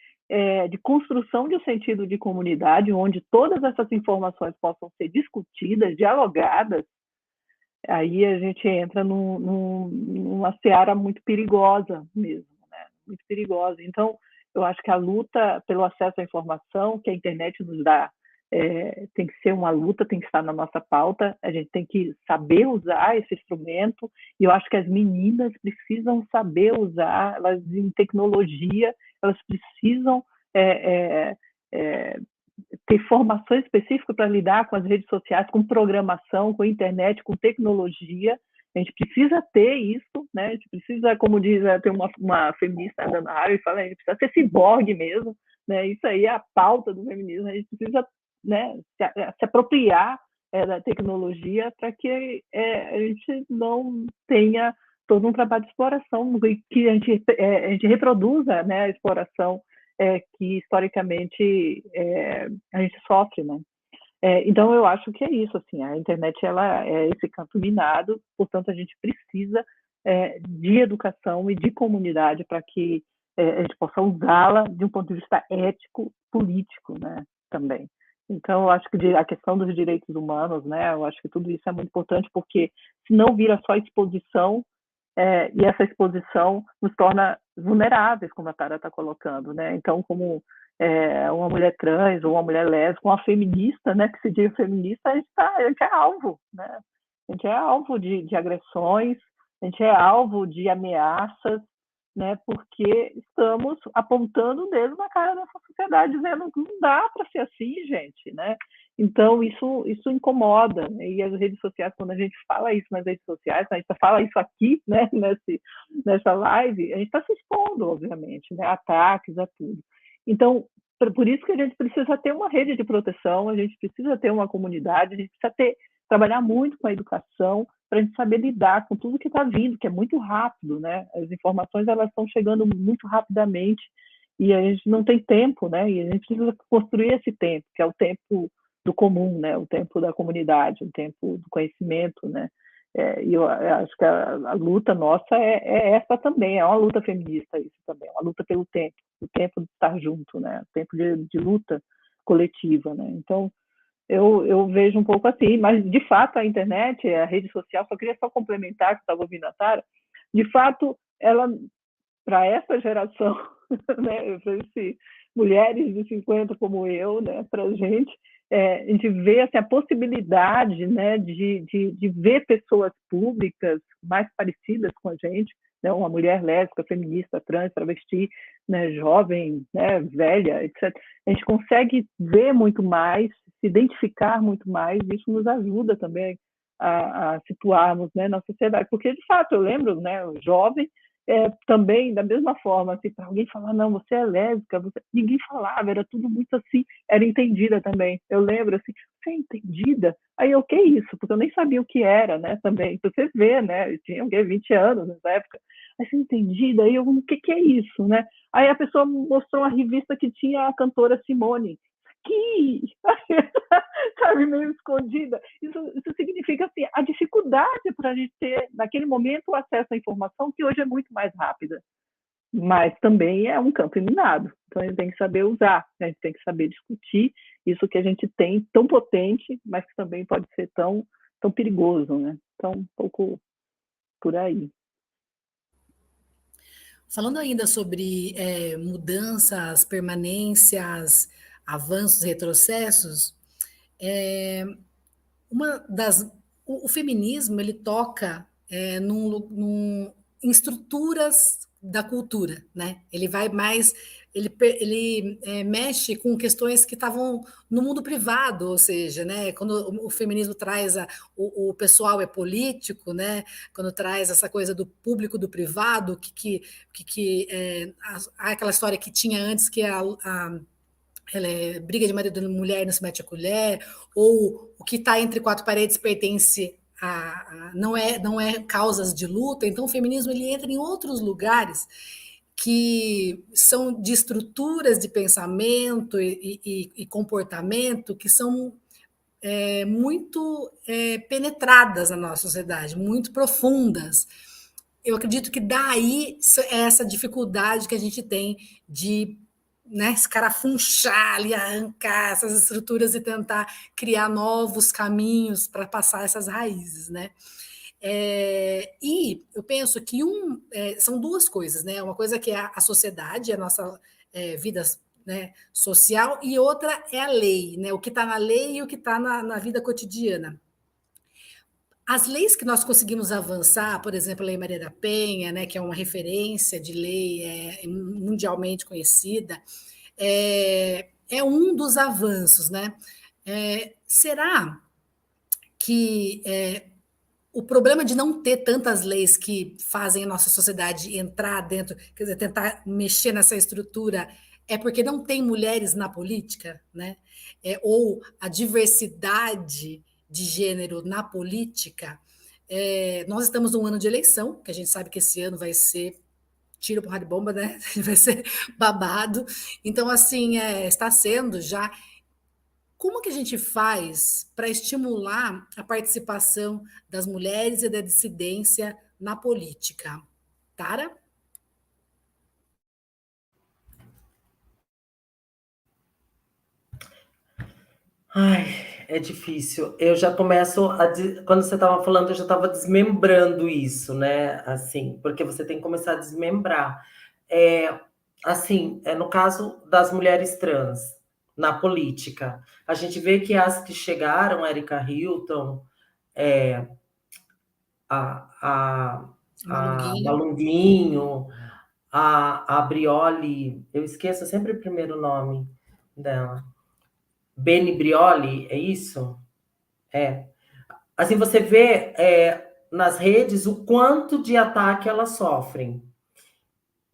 de construção de um sentido de comunidade, onde todas essas informações possam ser discutidas, dialogadas, aí a gente entra numa seara muito perigosa mesmo, né? Muito perigosa. Então, eu acho que a luta pelo acesso à informação que a internet nos dá tem que ser uma luta, tem que estar na nossa pauta, a gente tem que saber usar esse instrumento, e eu acho que as meninas precisam saber usar, elas em tecnologia, elas precisam ter formação específica para lidar com as redes sociais, com programação, com internet, com tecnologia. A gente precisa ter isso, né? A gente precisa, como diz, tem uma feminista, Dana Haraway, fala, a gente precisa ser ciborgue mesmo, né? Isso aí é a pauta do feminismo, a gente precisa, né, se apropriar da tecnologia para que a gente não tenha todo um trabalho de exploração, que a gente reproduza, né, a exploração que historicamente a gente sofre, né? Então eu acho que é isso, assim, a internet ela é esse campo minado, portanto a gente precisa de educação e de comunidade para que a gente possa usá-la de um ponto de vista ético, político, né, também. Então eu acho que a questão dos direitos humanos, né, eu acho que tudo isso é muito importante, porque se não vira só exposição, e essa exposição nos torna vulneráveis, como a Tara está colocando, né? Então, como uma mulher trans ou uma mulher lésbica, uma feminista, né, que se diz feminista, a gente é alvo, né? A gente é alvo de agressões, a gente é alvo de ameaças, né? Porque estamos apontando o dedo na cara dessa sociedade, dizendo que não dá para ser assim, gente, né? Então, isso incomoda, né? E as redes sociais, quando a gente fala isso nas redes sociais, a gente fala isso aqui, né, nessa live, a gente está se expondo, obviamente, né, ataques, a tudo. Então, por isso que a gente precisa ter uma rede de proteção, a gente precisa ter uma comunidade, a gente precisa trabalhar muito com a educação para a gente saber lidar com tudo que está vindo, que é muito rápido, né? As informações elas estão chegando muito rapidamente e a gente não tem tempo, né? E a gente precisa construir esse tempo, que é o tempo do comum, né? O tempo da comunidade, o tempo do conhecimento, né? E eu acho que a luta nossa é essa também, é uma luta feminista isso também, é uma luta pelo tempo, o tempo de estar junto, né? O tempo de luta coletiva, né? Então, Eu vejo um pouco assim, mas de fato a internet, a rede social, só queria só complementar, que estava ouvindo a Tara, de fato, ela, para essa geração, né, mulheres de 50 como eu, né, para a gente vê assim, a possibilidade, né, de ver pessoas públicas mais parecidas com a gente, né, uma mulher lésbica, feminista, trans, travesti, né, jovem, né, velha, etc. A gente consegue ver muito mais, se identificar muito mais, e isso nos ajuda também a situarmos, né, na sociedade. Porque, de fato, eu lembro, né, jovem, também, da mesma forma, assim, para alguém falar, não, você é lésbica, ninguém falava, era tudo muito assim, era entendida também. Eu lembro, assim, você é entendida? Aí eu, que isso? Porque eu nem sabia o que era, né, também. Então, você vê, né, eu tinha 20 anos nessa época, aí você é entendida? Aí eu, o que é isso, né? Aí a pessoa mostrou uma revista que tinha a cantora Simone, que sabe, meio escondida. Isso significa assim, a dificuldade para a gente ter, naquele momento, o acesso à informação, que hoje é muito mais rápida, mas também é um campo minado. Então, a gente tem que saber usar, né? A gente tem que saber discutir isso que a gente tem tão potente, mas que também pode ser tão, tão perigoso, né? Então, um pouco por aí. Falando ainda sobre mudanças, permanências, avanços, retrocessos, uma das o feminismo ele toca em estruturas da cultura, né? Ele vai mais, ele mexe com questões que estavam no mundo privado, ou seja, né? Quando o feminismo traz o pessoal é político, né? Quando traz essa coisa do público do privado, aquela história que tinha antes que ela é briga de marido e mulher, não se mete a colher, ou o que está entre quatro paredes pertence não é causas de luta. Então o feminismo ele entra em outros lugares que são de estruturas de pensamento e comportamento que são muito penetradas na nossa sociedade, muito profundas. Eu acredito que daí essa dificuldade que a gente tem de, né, escarafunchar ali, arrancar essas estruturas e tentar criar novos caminhos para passar essas raízes, né? E eu penso que são duas coisas, né? Uma coisa que é a sociedade, a nossa vida, né, social, e outra é a lei, né? O que está na lei e o que está na vida cotidiana. As leis que nós conseguimos avançar, por exemplo, a Lei Maria da Penha, né, que é uma referência de lei mundialmente conhecida, é um dos avanços, né? Será que o problema de não ter tantas leis que fazem a nossa sociedade entrar dentro, quer dizer, tentar mexer nessa estrutura, é porque não tem mulheres na política, né? Ou a diversidade de gênero na política? Nós estamos num ano de eleição, que a gente sabe que esse ano vai ser tiro, porrada de bomba, né? Vai ser babado. Então, assim, está sendo já. Como que a gente faz para estimular a participação das mulheres e da dissidência na política? Tara? Ai, é difícil. Eu já começo quando você estava falando, eu já estava desmembrando isso, né? Assim, porque você tem que começar a desmembrar. Assim, no caso das mulheres trans na política, a gente vê que as que chegaram, Erika Hilton, a Malunguinho, a Brioli, eu esqueço sempre o primeiro nome dela. Beni Brioli, é isso? Assim, você vê nas redes o quanto de ataque elas sofrem.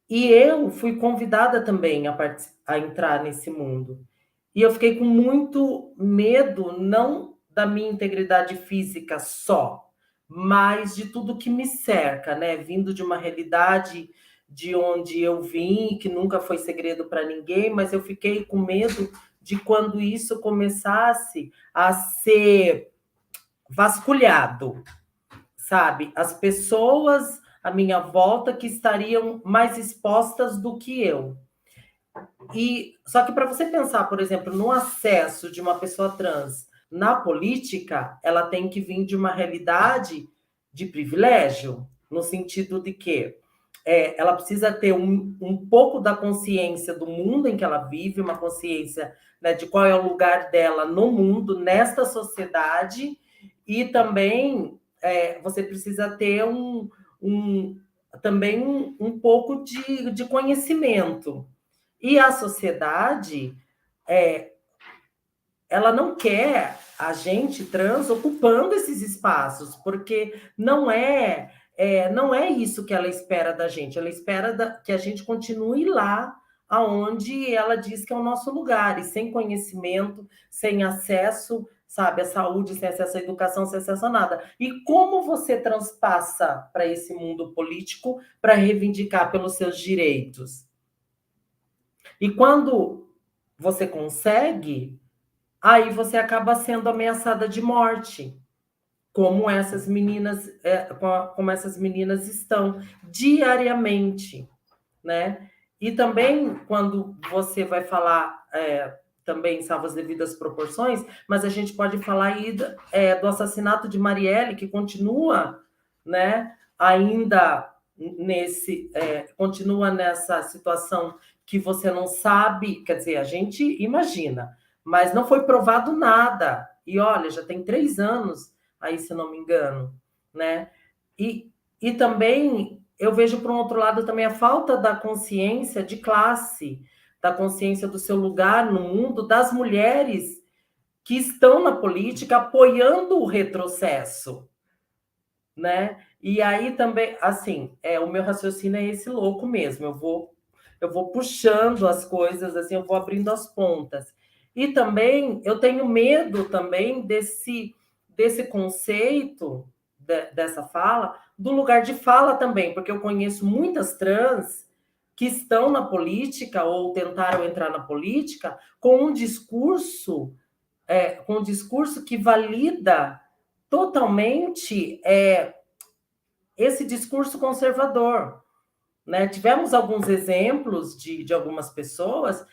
E eu fui convidada também a entrar nesse mundo. E eu fiquei com muito medo, não da minha integridade física só, mas de tudo que me cerca, né? Vindo de uma realidade de onde eu vim, que nunca foi segredo para ninguém, mas eu fiquei com medo de quando isso começasse a ser vasculhado, sabe? As pessoas à minha volta que estariam mais expostas do que eu. E só que para você pensar, por exemplo, no acesso de uma pessoa trans na política, ela tem que vir de uma realidade de privilégio, no sentido de que ela precisa ter um pouco da consciência do mundo em que ela vive, uma consciência, né, de qual é o lugar dela no mundo, nesta sociedade, e também você precisa ter também um pouco de conhecimento. E a sociedade, ela não quer a gente trans ocupando esses espaços, porque não é isso que ela espera da gente. Ela espera que a gente continue lá aonde ela diz que é o nosso lugar, e sem conhecimento, sem acesso, sabe, à saúde, sem acesso à educação, sem acesso a nada. E como você transpassa para esse mundo político para reivindicar pelos seus direitos? E quando você consegue, aí você acaba sendo ameaçada de morte, como essas meninas estão diariamente, né? E também, quando você vai falar, também, salvo as devidas proporções, mas a gente pode falar aí do assassinato de Marielle, que continua, né, ainda continua nessa situação que você não sabe, quer dizer, a gente imagina, mas não foi provado nada. E olha, já tem 3 anos aí, se não me engano, né? E também eu vejo, por um outro lado, também a falta da consciência de classe, da consciência do seu lugar no mundo, das mulheres que estão na política apoiando o retrocesso, né? E aí também, assim, o meu raciocínio é esse louco mesmo, eu vou puxando as coisas, assim, eu vou abrindo as pontas. E também eu tenho medo também desse conceito, dessa fala, do lugar de fala também, porque eu conheço muitas trans que estão na política ou tentaram entrar na política com um discurso que valida totalmente esse discurso conservador, né? Tivemos alguns exemplos de algumas pessoas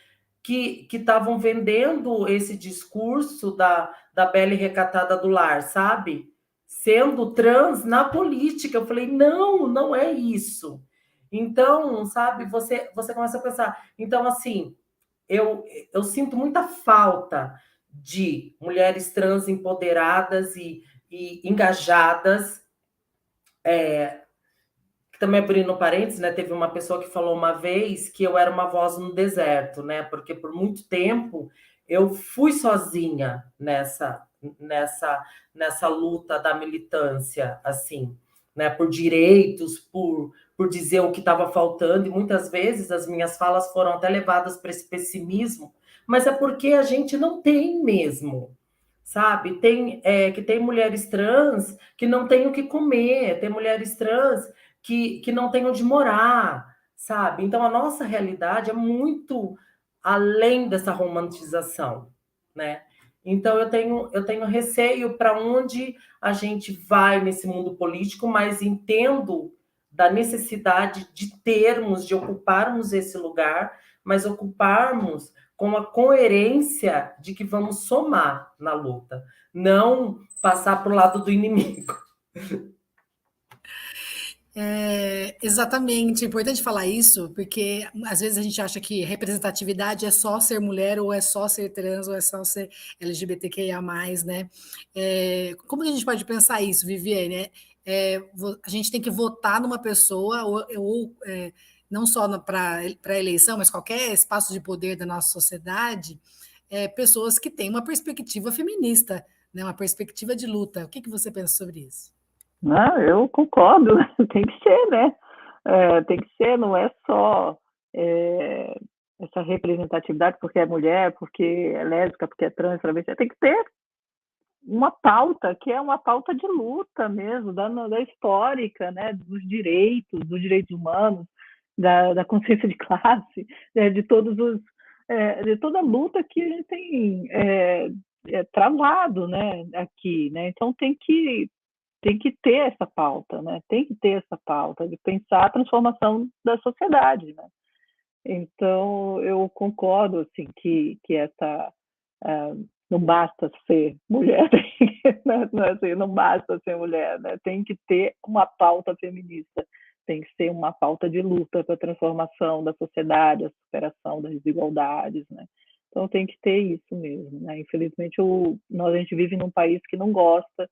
que estavam vendendo esse discurso da bela e recatada do lar, sabe? Sendo trans na política. Eu falei, não é isso. Então, sabe, você começa a pensar. Então, assim, eu sinto muita falta de mulheres trans empoderadas e engajadas. Também abrindo parênteses, né? Teve uma pessoa que falou uma vez que eu era uma voz no deserto, né? Porque por muito tempo eu fui sozinha nessa luta da militância, assim, né? Por direitos, por dizer o que estava faltando, e muitas vezes as minhas falas foram até levadas para esse pessimismo, mas é porque a gente não tem mesmo, sabe? Tem mulheres trans que não têm o que comer, tem mulheres trans que não têm onde morar, sabe? Então, a nossa realidade é muito além dessa romantização, né? Então, eu tenho receio para onde a gente vai nesse mundo político, mas entendo da necessidade de ocuparmos esse lugar, mas ocuparmos com a coerência de que vamos somar na luta, não passar para o lado do inimigo. Exatamente, é importante falar isso, porque às vezes a gente acha que representatividade é só ser mulher, ou é só ser trans, ou é só ser LGBTQIA+, né? Como que a gente pode pensar isso, Viviane? A gente tem que votar numa pessoa, ou não só para a eleição, mas qualquer espaço de poder da nossa sociedade, pessoas que têm uma perspectiva feminista, né? Uma perspectiva de luta. O que você pensa sobre isso? Não, eu concordo, tem que ser, né? Tem que ser, não é só essa representatividade porque é mulher, porque é lésbica, porque é trans, travesti. Tem que ter uma pauta que é uma pauta de luta mesmo, da histórica, né? Dos direitos humanos, da consciência de classe, de toda a luta que a gente tem travado, né? Aqui, né? Então tem que ter essa pauta, né? Tem que ter essa pauta de pensar a transformação da sociedade, né? Então, eu concordo, assim, que essa não basta ser mulher, não basta ser mulher, né? Tem que ter uma pauta feminista, tem que ser uma pauta de luta para a transformação da sociedade, a superação das desigualdades, né? Então tem que ter isso mesmo, né? Infelizmente, a gente vive num país que não gosta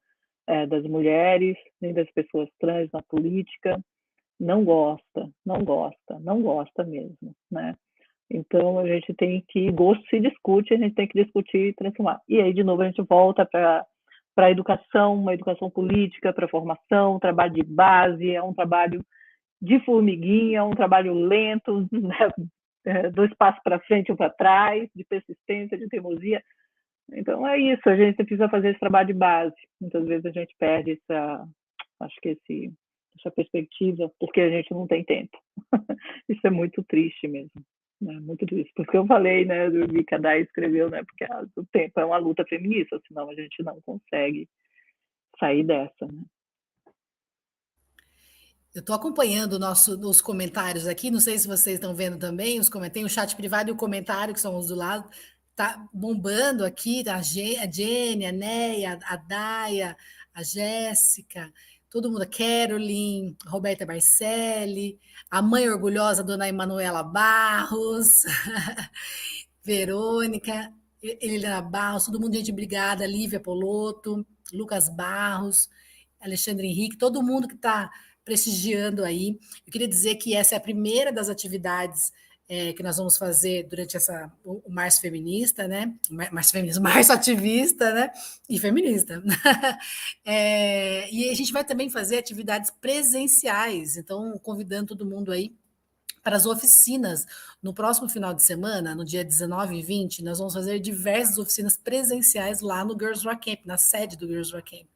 das mulheres, nem das pessoas trans na política, não gosta, não gosta, não gosta mesmo, né? Então, a gente tem que, gosto se discute, a gente tem que discutir e transformar. E aí, de novo, a gente volta para a educação, uma educação política, para a formação, um trabalho de base, é um trabalho de formiguinha, um trabalho lento, né? 2 passos para frente, um para trás, de persistência, de teimosia. Então, é isso, a gente precisa fazer esse trabalho de base. Muitas vezes a gente perde essa perspectiva, porque a gente não tem tempo. Isso é muito triste mesmo. Né, muito triste, porque eu falei, né, do Vika Dai escreveu, né, porque o tempo é uma luta feminista, senão a gente não consegue sair dessa, né. Eu estou acompanhando os comentários aqui, não sei se vocês estão vendo também, tem o chat privado e o comentário, que são os do lado, tá bombando aqui, a Jenny, a Neia, a Daia, a Jéssica, todo mundo, a Caroline, Roberta Barcelli, a mãe orgulhosa, dona Emanuela Barros, Verônica, Helena Barros, todo mundo, gente, obrigada, Lívia Polotto, Lucas Barros, Alexandre Henrique, todo mundo que está prestigiando aí. Eu queria dizer que essa é a primeira das atividades que nós vamos fazer durante o Março Feminista, né? Março Ativista, né? E Feminista. E a gente vai também fazer atividades presenciais, então convidando todo mundo aí para as oficinas. No próximo final de semana, no dia 19 e 20, nós vamos fazer diversas oficinas presenciais lá no Girls Rock Camp, na sede do Girls Rock Camp.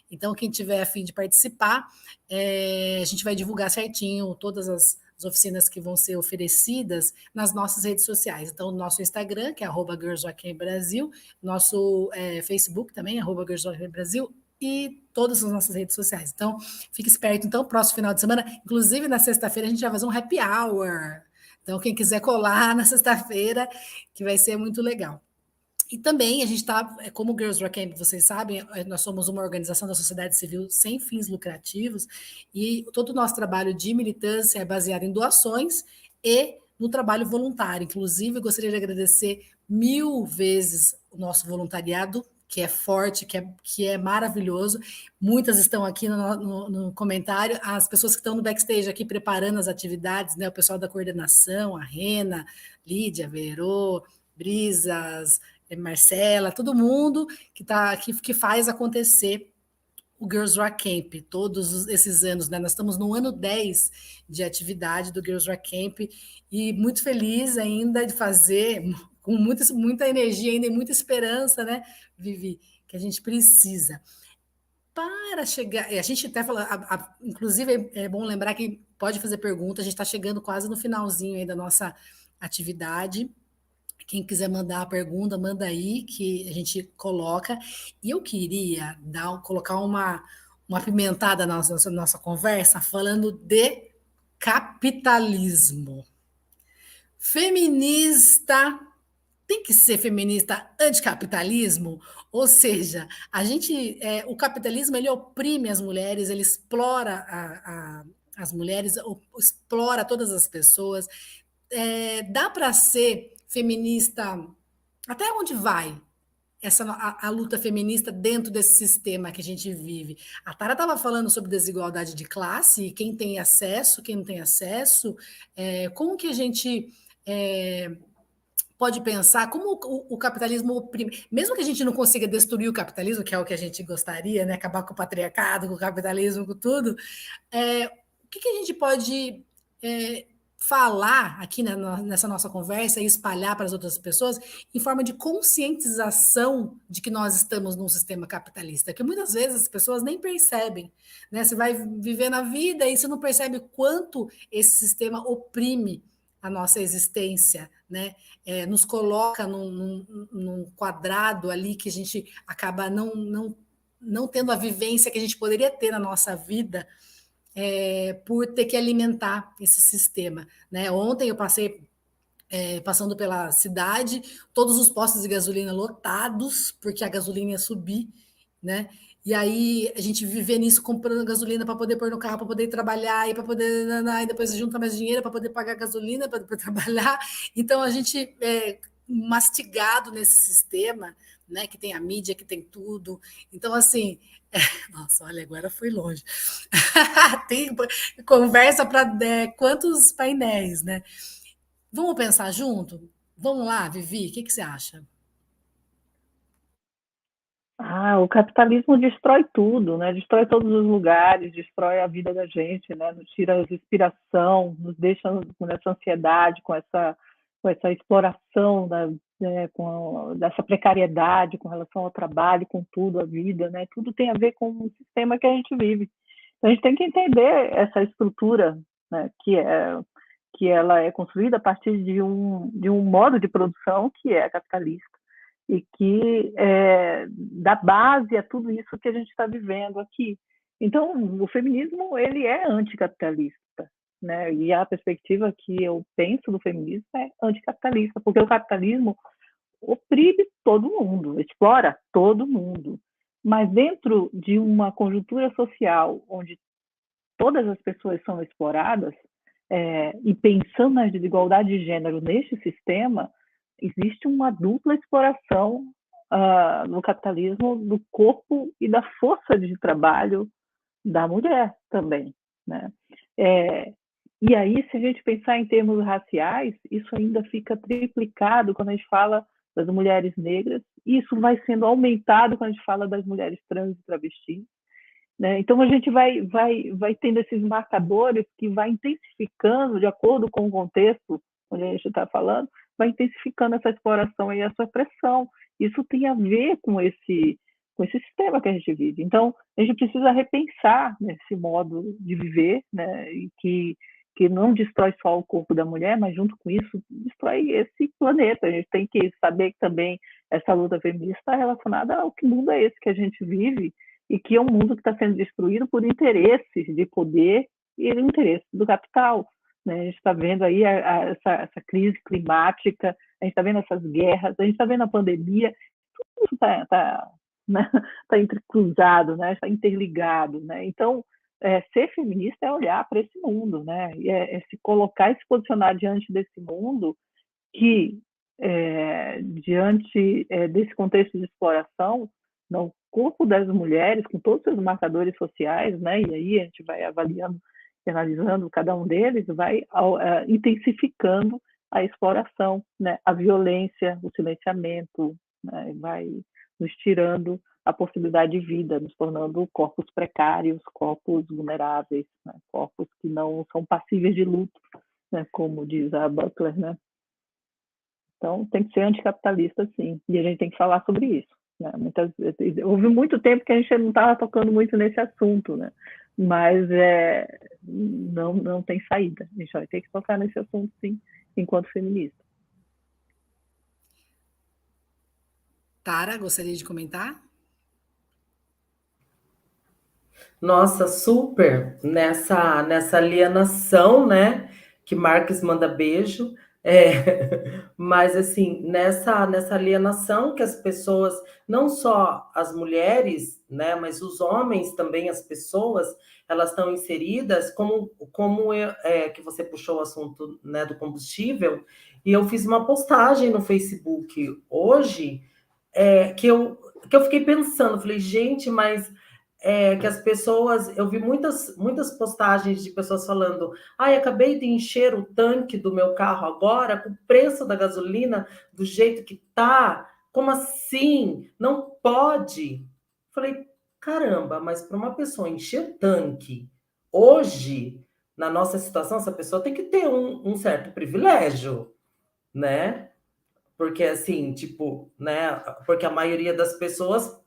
Então, quem tiver a fim de participar, a gente vai divulgar certinho todas as oficinas que vão ser oferecidas nas nossas redes sociais. Então, nosso Instagram, que é @GirlsRockCampBrasil, nosso Facebook também, @GirlsRockCampBrasil, e todas as nossas redes sociais. Então, fique esperto. Então, próximo final de semana, inclusive na sexta-feira, a gente vai fazer um happy hour. Então, quem quiser colar na sexta-feira, que vai ser muito legal. E também a gente está, como o Girls Rock Camp, vocês sabem, nós somos uma organização da sociedade civil sem fins lucrativos e todo o nosso trabalho de militância é baseado em doações e no trabalho voluntário. Inclusive, eu gostaria de agradecer 1000 vezes o nosso voluntariado, que é forte, que é maravilhoso. Muitas estão aqui no comentário, as pessoas que estão no backstage aqui preparando as atividades, né? O pessoal da coordenação, a Rena, Lídia, Verô, Brisas, Marcela, todo mundo que faz acontecer o Girls Rock Camp, todos esses anos, né? Nós estamos no ano 10 de atividade do Girls Rock Camp e muito feliz ainda de fazer, com muita energia ainda e muita esperança, né, Vivi, que a gente precisa. Para chegar, a gente até fala, inclusive é bom lembrar que pode fazer pergunta, a gente está chegando quase no finalzinho aí da nossa atividade. Quem quiser mandar a pergunta, manda aí, que a gente coloca. E eu queria colocar uma apimentada na nossa conversa falando de capitalismo. Feminista tem que ser feminista anticapitalismo? Ou seja, o capitalismo ele oprime as mulheres, ele explora as mulheres, explora todas as pessoas. Dá para ser feminista, até onde vai a luta feminista dentro desse sistema que a gente vive? A Tara estava falando sobre desigualdade de classe, quem tem acesso, quem não tem acesso, como que a gente pode pensar, como o capitalismo oprime, mesmo que a gente não consiga destruir o capitalismo, que é o que a gente gostaria, né, acabar com o patriarcado, com o capitalismo, com tudo, o que a gente pode falar aqui nessa nossa conversa e espalhar para as outras pessoas em forma de conscientização de que nós estamos num sistema capitalista, que muitas vezes as pessoas nem percebem, né? Você vai viver na vida e você não percebe quanto esse sistema oprime a nossa existência, né? Nos coloca num quadrado ali que a gente acaba não tendo a vivência que a gente poderia ter na nossa vida, por ter que alimentar esse sistema, né? Ontem eu passei passando pela cidade, todos os postos de gasolina lotados, porque a gasolina ia subir, né? E aí a gente viver nisso comprando gasolina para poder pôr no carro, para poder trabalhar e para poder e depois juntar mais dinheiro para poder pagar gasolina para trabalhar. Então a gente mastigado nesse sistema, né? Que tem a mídia, que tem tudo. Então assim, nossa, olha, agora foi longe. Tem conversa para quantos painéis, né? Vamos pensar junto? Vamos lá, Vivi, o que você acha? O capitalismo destrói tudo, né? Destrói todos os lugares, destrói a vida da gente, né? Nos tira a inspiração, nos deixa com essa ansiedade, com essa exploração dessa precariedade com relação ao trabalho, com tudo, a vida, né? Tudo tem a ver com o sistema que a gente vive. Então, a gente tem que entender essa estrutura, né? Que ela é construída a partir de um modo de produção que é capitalista e que dá base a tudo isso que a gente está vivendo aqui. Então, o feminismo ele é anticapitalista, né? E a perspectiva que eu penso do feminismo é anticapitalista, porque o capitalismo oprime todo mundo, explora todo mundo. Mas dentro de uma conjuntura social onde todas as pessoas são exploradas, e pensando na desigualdade de gênero neste sistema, existe uma dupla exploração no capitalismo do corpo e da força de trabalho da mulher também, né? E aí, se a gente pensar em termos raciais, isso ainda fica triplicado quando a gente fala das mulheres negras, e isso vai sendo aumentado quando a gente fala das mulheres trans e travestis, né? Então, a gente vai tendo esses marcadores que vai intensificando, de acordo com o contexto onde a gente está falando, vai intensificando essa exploração e essa pressão. Isso tem a ver com esse sistema que a gente vive. Então, a gente precisa repensar nesse modo de viver, né? E que não destrói só o corpo da mulher, mas junto com isso destrói esse planeta. A gente tem que saber que também essa luta feminista está relacionada ao que mundo é esse que a gente vive, e que é um mundo que está sendo destruído por interesses de poder e interesses do capital, né? A gente está vendo aí essa crise climática, a gente está vendo essas guerras, a gente está vendo a pandemia, tudo isso está né? Entrecruzado, né? Está interligado, né? Então, ser feminista é olhar para esse mundo, né? E se colocar e se posicionar diante desse mundo que, diante desse contexto de exploração, no corpo das mulheres, com todos os seus marcadores sociais, né? E aí a gente vai avaliando e analisando cada um deles, vai intensificando a exploração, né? A violência, o silenciamento, né? Vai nos tirando a possibilidade de vida, nos tornando corpos precários, corpos vulneráveis, né? Corpos que não são passíveis de luto, né? Como diz a Butler, né? Então, tem que ser anticapitalista, sim, e a gente tem que falar sobre isso, né? Houve muito tempo que a gente não estava tocando muito nesse assunto, né? Mas não tem saída. A gente vai ter que tocar nesse assunto, sim, enquanto feminista. Tara, gostaria de comentar? Nossa, super nessa alienação, né? Que Marx manda beijo. Mas assim, nessa alienação que as pessoas, não só as mulheres, né, mas os homens também, as pessoas, elas estão inseridas, como que você puxou o assunto, né, do combustível, e eu fiz uma postagem no Facebook hoje, que eu fiquei pensando, falei, gente, mas que as pessoas, eu vi muitas postagens de pessoas falando, acabei de encher o tanque do meu carro agora, com o preço da gasolina do jeito que tá, como assim? Não pode. Falei, caramba, mas para uma pessoa encher o tanque, hoje, na nossa situação, essa pessoa tem que ter um certo privilégio, né? Porque assim, tipo, né? Porque a maioria das pessoas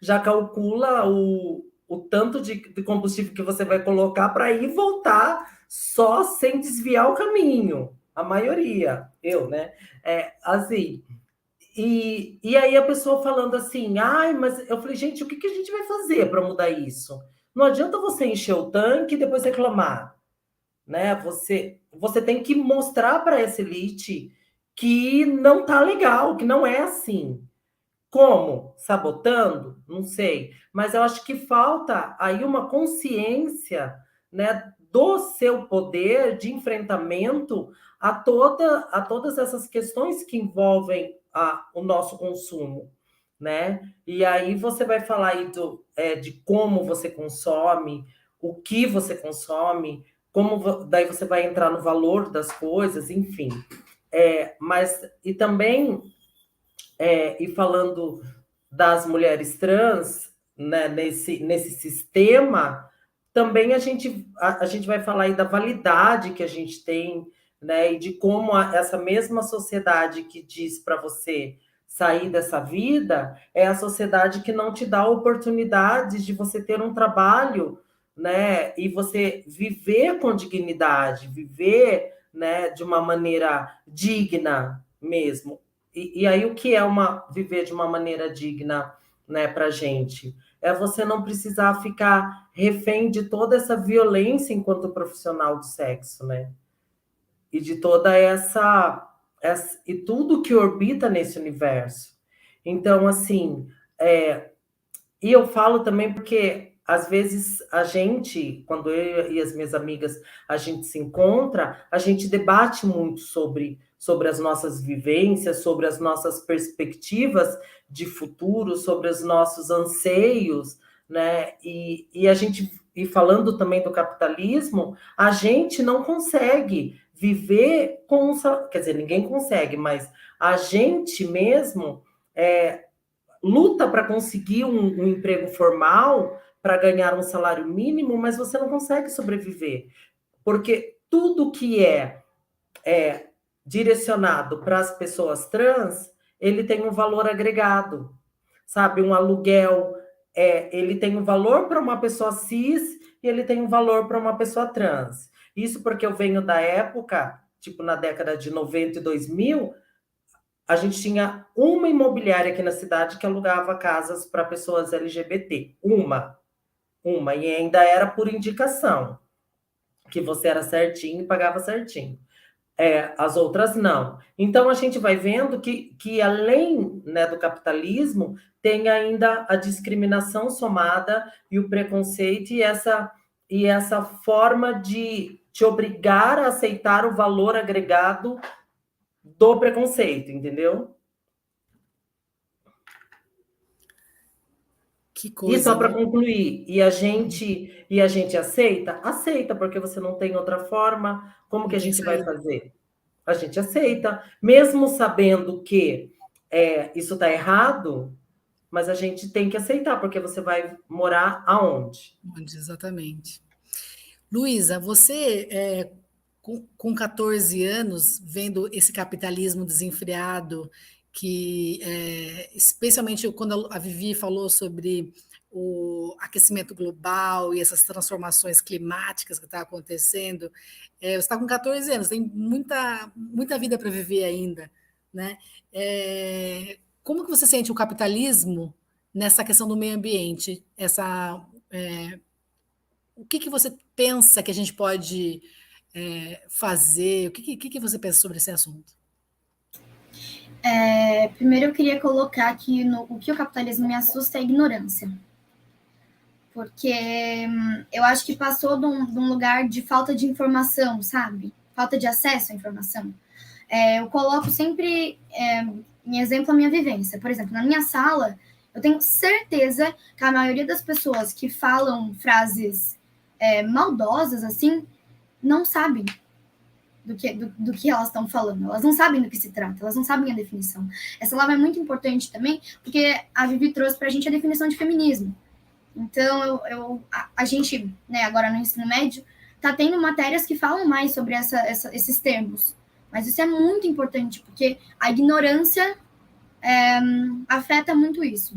já calcula o tanto de combustível que você vai colocar para ir e voltar só sem desviar o caminho. A maioria, eu, né? Assim. E aí a pessoa falando assim, mas eu falei, gente, o que a gente vai fazer para mudar isso? Não adianta você encher o tanque e depois reclamar, né? Você tem que mostrar para essa elite que não tá legal, que não é assim. Como? Sabotando? Não sei. Mas eu acho que falta aí uma consciência, né, do seu poder de enfrentamento a todas essas questões que envolvem o nosso consumo, né? E aí você vai falar aí de como você consome, o que você consome, daí você vai entrar no valor das coisas, enfim. Mas, e também, e falando das mulheres trans, né, nesse sistema, também a gente vai falar aí da validade que a gente tem, né, e de como essa mesma sociedade que diz para você sair dessa vida é a sociedade que não te dá oportunidades de você ter um trabalho, né, e você viver com dignidade, viver, né, de uma maneira digna mesmo. E aí o que é viver de uma maneira digna, né, para gente? É você não precisar ficar refém de toda essa violência enquanto profissional do sexo, né? E de toda essa e tudo que orbita nesse universo. Então, assim, e eu falo também porque às vezes a gente, quando eu e as minhas amigas a gente se encontra, a gente debate muito sobre as nossas vivências, sobre as nossas perspectivas de futuro, sobre os nossos anseios, né? E a gente, e falando também do capitalismo, a gente não consegue viver com quer dizer, ninguém consegue, mas a gente mesmo luta para conseguir um emprego formal, para ganhar um salário mínimo, mas você não consegue sobreviver, porque tudo que é direcionado para as pessoas trans, ele tem um valor agregado, sabe? Um aluguel, ele tem um valor para uma pessoa cis e ele tem um valor para uma pessoa trans. Isso porque eu venho da época, tipo na década de 90 e 2000, a gente tinha uma imobiliária aqui na cidade que alugava casas para pessoas LGBT. Uma, e ainda era por indicação, que você era certinho e pagava certinho. As outras não. Então a gente vai vendo que além, né, do capitalismo, tem ainda a discriminação somada e o preconceito e essa forma de te obrigar a aceitar o valor agregado do preconceito, entendeu? Que coisa, e só para né? concluir, e a gente aceita? Aceita, porque você não tem outra forma. Como que a gente vai fazer? A gente aceita, mesmo sabendo que isso está errado, mas a gente tem que aceitar, porque você vai morar aonde? Exatamente. Luísa, você, com 14 anos, vendo esse capitalismo desenfreado, que especialmente quando a Vivi falou sobre o aquecimento global e essas transformações climáticas que estão acontecendo, você está com 14 anos, tem muita vida para viver ainda, né? Como que você sente o capitalismo nessa questão do meio ambiente? O que você pensa que a gente pode fazer? O que você pensa sobre esse assunto? Primeiro eu queria colocar que o que o capitalismo me assusta é a ignorância. Porque eu acho que passou de um lugar de falta de informação, sabe? Falta de acesso à informação. Eu coloco sempre em exemplo a minha vivência. Por exemplo, na minha sala, eu tenho certeza que a maioria das pessoas que falam frases maldosas, assim, não sabem do que elas estão falando. Elas não sabem do que se trata, elas não sabem a definição. Essa palavra é muito importante também, porque a Vivi trouxe para a gente a definição de feminismo. Então, a gente, né, agora no ensino médio, está tendo matérias que falam mais sobre esses termos. Mas isso é muito importante, porque a ignorância afeta muito isso.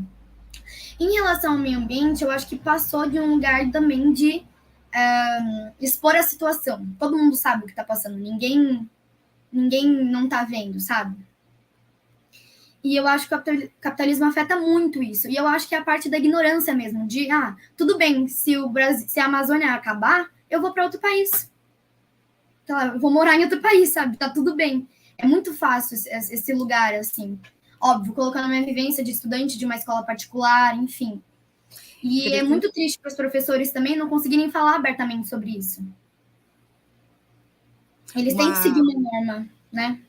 Em relação ao meio ambiente, eu acho que passou de um lugar também de expor a situação. Todo mundo sabe o que está passando, ninguém não está vendo, sabe? E eu acho que o capitalismo afeta muito isso. E eu acho que é a parte da ignorância mesmo, de tudo bem, se a Amazônia acabar, eu vou para outro país. sei lá, eu vou morar em outro país, sabe? Tá tudo bem. É muito fácil esse lugar, assim. Óbvio, colocando a minha vivência de estudante de uma escola particular, enfim. E é muito triste para os professores também não conseguirem falar abertamente sobre isso. Eles têm que seguir uma norma, né?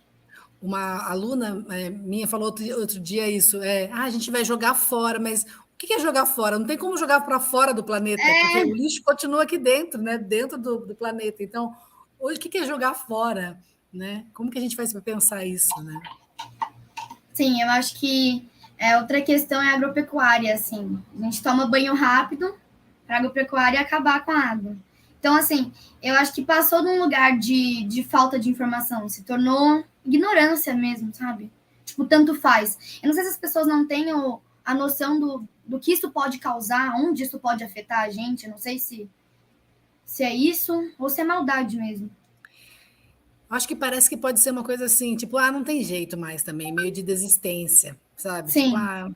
Uma aluna minha falou outro dia isso, a gente vai jogar fora, mas o que é jogar fora? Não tem como jogar para fora do planeta, porque o lixo continua aqui dentro, né? Dentro do planeta. Então, hoje, o que é jogar fora? Né? Como que a gente faz para pensar isso, né? Sim, eu acho que outra questão é a agropecuária, assim. A gente toma banho rápido para a agropecuária acabar com a água. Então, assim, eu acho que passou de um lugar de falta de informação, se tornou ignorância mesmo, sabe? Tipo, tanto faz. Eu não sei se as pessoas não têm a noção do que isso pode causar, onde isso pode afetar a gente. Eu não sei se é isso ou se é maldade mesmo. Acho que parece que pode ser uma coisa assim, tipo, não tem jeito mais também, meio de desistência, sabe? Sim. Tipo,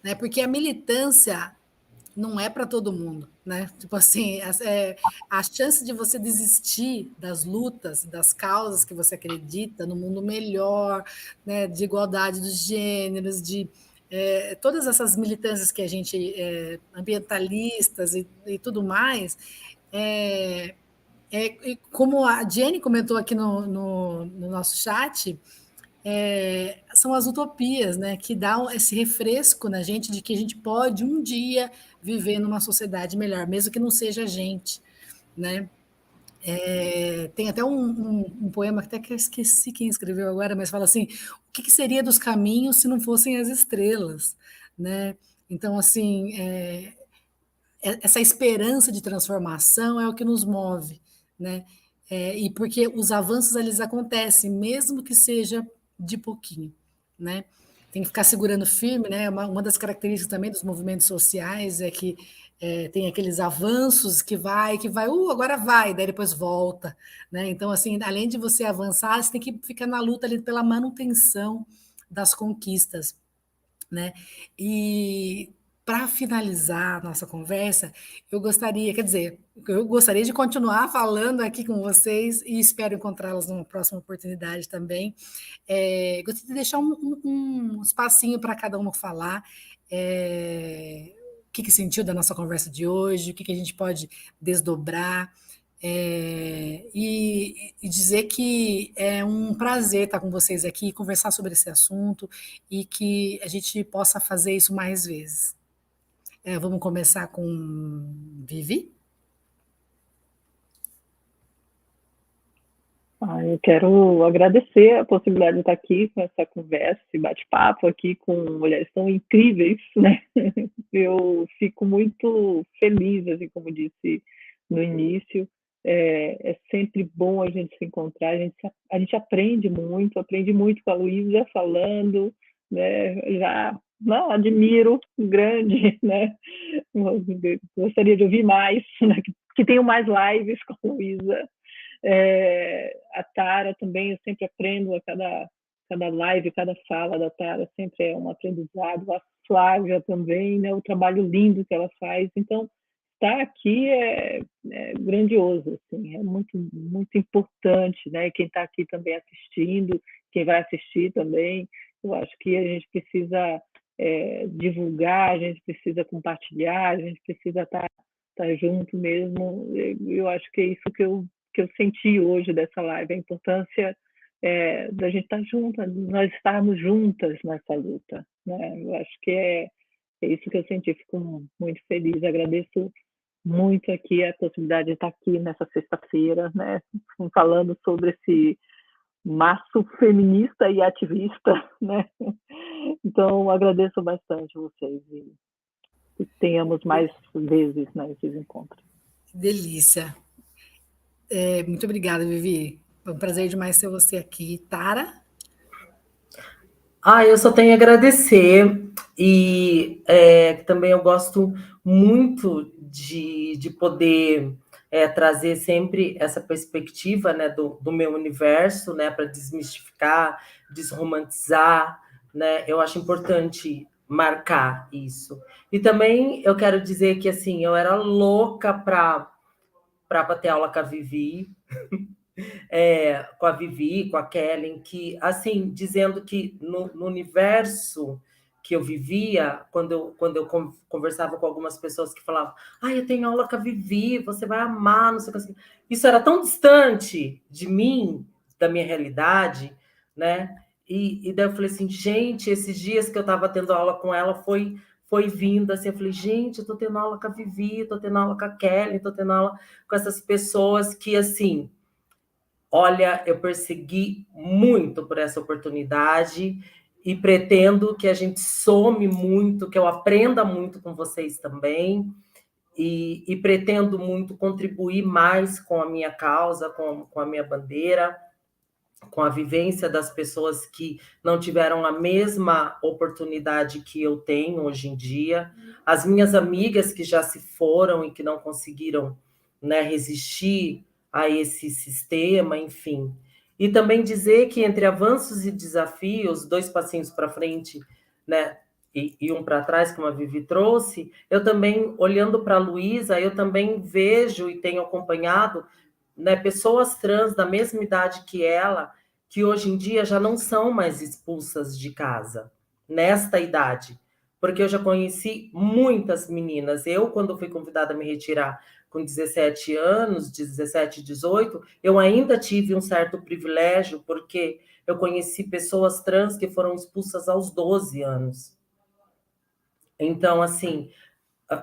né? Porque a militância não é para todo mundo, né? Tipo assim, a chance de você desistir das lutas, das causas que você acredita no mundo melhor, né? De igualdade dos gêneros, de todas essas militâncias que a gente ambientalistas e tudo mais, como a Jenny comentou aqui no nosso chat, são as utopias, né, que dão esse refresco na gente de que a gente pode um dia viver numa sociedade melhor, mesmo que não seja a gente, né? Tem até um poema que até que eu esqueci quem escreveu agora, mas fala assim: o que seria dos caminhos se não fossem as estrelas, né? Então, assim, essa esperança de transformação é o que nos move, né? E porque os avanços eles acontecem, mesmo que seja de pouquinho, né? Tem que ficar segurando firme, né? Uma das características também dos movimentos sociais é que tem aqueles avanços que vai, agora vai, daí depois volta, né? Então, assim, além de você avançar, você tem que ficar na luta ali pela manutenção das conquistas, né? E para finalizar a nossa conversa, eu gostaria de continuar falando aqui com vocês e espero encontrá-las numa próxima oportunidade também. Gostaria de deixar um espacinho para cada uma falar. O que sentiu da nossa conversa de hoje, o que a gente pode desdobrar. E dizer que é um prazer estar com vocês aqui, conversar sobre esse assunto e que a gente possa fazer isso mais vezes. Vamos começar com Vivi? Eu quero agradecer a possibilidade de estar aqui com essa conversa, esse bate-papo aqui com mulheres tão incríveis, né? Eu fico muito feliz, assim, como disse no início. É sempre bom a gente se encontrar, a gente aprende muito com a Luísa falando, né? Já não admiro, grande, né? Gostaria de ouvir mais, né? Que tenham mais lives com a Luísa. A Tara também, eu sempre aprendo a cada live, cada fala da Tara, sempre é um aprendizado. A Flávia também, né? O trabalho lindo que ela faz. Então, estar aqui é grandioso, assim, é muito, muito importante, né? Quem está aqui também assistindo, quem vai assistir também, eu acho que a gente precisa divulgar, a gente precisa compartilhar, a gente precisa estar junto mesmo. Eu acho que é isso que eu senti hoje dessa live, a importância da gente estar junta, nós estarmos juntas nessa luta, né? Eu acho que é isso que eu senti, fico muito feliz, agradeço muito aqui a possibilidade de estar aqui nessa sexta-feira, né, falando sobre esse março feminista e ativista, né? Então, agradeço bastante vocês e tenhamos mais vezes, né, esses encontros. Que delícia. Muito obrigada, Vivi. É um prazer demais ter você aqui. Tara? Eu só tenho a agradecer e também eu gosto muito de poder trazer sempre essa perspectiva, né, do meu universo, né, para desmistificar, desromantizar, né? Eu acho importante marcar isso. E também eu quero dizer que assim, eu era louca para ter aula com a Vivi. com a Vivi, com a Kellen, que, assim, dizendo que no universo que eu vivia, quando eu conversava com algumas pessoas que falavam, eu tenho aula com a Vivi, você vai amar, não sei o que assim. Isso era tão distante de mim, da minha realidade, né? E daí eu falei assim, gente, esses dias que eu estava tendo aula com ela foi vindo, assim, eu falei, gente, eu tô tendo aula com a Vivi, tô tendo aula com a Kelly, tô tendo aula com essas pessoas que, assim, olha, eu persegui muito por essa oportunidade e pretendo que a gente some muito, que eu aprenda muito com vocês também, e pretendo muito contribuir mais com a minha causa, com a minha bandeira, com a vivência das pessoas que não tiveram a mesma oportunidade que eu tenho hoje em dia, as minhas amigas que já se foram e que não conseguiram, né, resistir a esse sistema, enfim. E também dizer que entre avanços e desafios, 2 passinhos para frente, né, e um para trás, como a Vivi trouxe, eu também, olhando para a Luísa, eu também vejo e tenho acompanhado, né, pessoas trans da mesma idade que ela, que hoje em dia já não são mais expulsas de casa, nesta idade. Porque eu já conheci muitas meninas. Eu, quando fui convidada a me retirar com 17 anos, 17, 18, eu ainda tive um certo privilégio, porque eu conheci pessoas trans que foram expulsas aos 12 anos. Então, assim,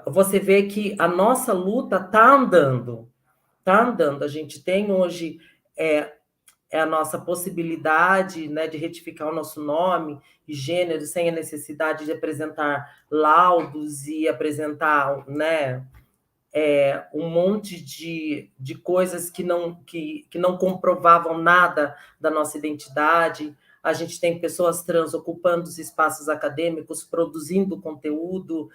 você vê que a nossa luta está andando. Está andando. A gente tem hoje a nossa possibilidade, né, de retificar o nosso nome e gênero sem a necessidade de apresentar laudos e apresentar, né, um monte de coisas que não comprovavam nada da nossa identidade. A gente tem pessoas trans ocupando os espaços acadêmicos, produzindo conteúdo,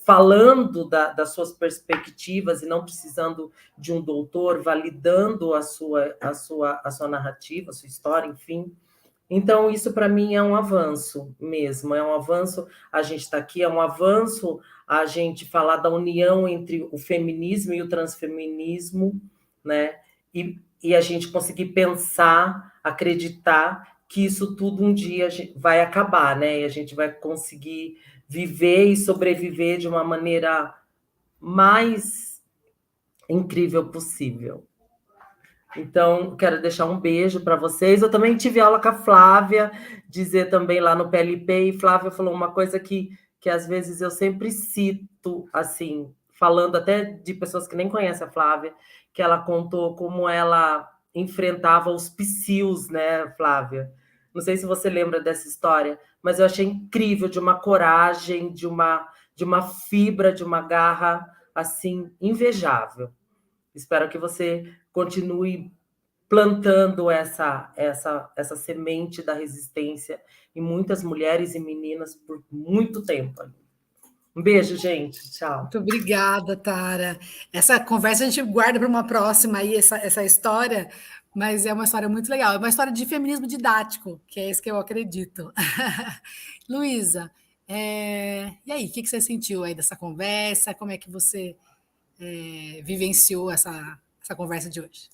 falando das suas perspectivas e não precisando de um doutor, validando a sua narrativa, a sua história, enfim. Então, isso para mim é um avanço mesmo, é um avanço a gente está aqui, é um avanço a gente falar da união entre o feminismo e o transfeminismo, né? E a gente conseguir pensar, acreditar que isso tudo um dia vai acabar, né? E a gente vai conseguir viver e sobreviver de uma maneira mais incrível possível. Então, quero deixar um beijo para vocês. Eu também tive aula com a Flávia, dizer também lá no PLP, e Flávia falou uma coisa que às vezes eu sempre cito, assim, falando até de pessoas que nem conhecem a Flávia, que ela contou como ela enfrentava os psius, né, Flávia? Não sei se você lembra dessa história, mas eu achei incrível, de uma coragem, de uma fibra, de uma garra, assim, invejável. Espero que você continue plantando essa semente da resistência em muitas mulheres e meninas por muito tempo. Um beijo, gente. Tchau. Muito obrigada, Tara. Essa conversa a gente guarda para uma próxima aí, essa história, mas é uma história muito legal. É uma história de feminismo didático, que é isso que eu acredito. Luísa, e aí, o que você sentiu aí dessa conversa? Como é que você vivenciou essa conversa de hoje?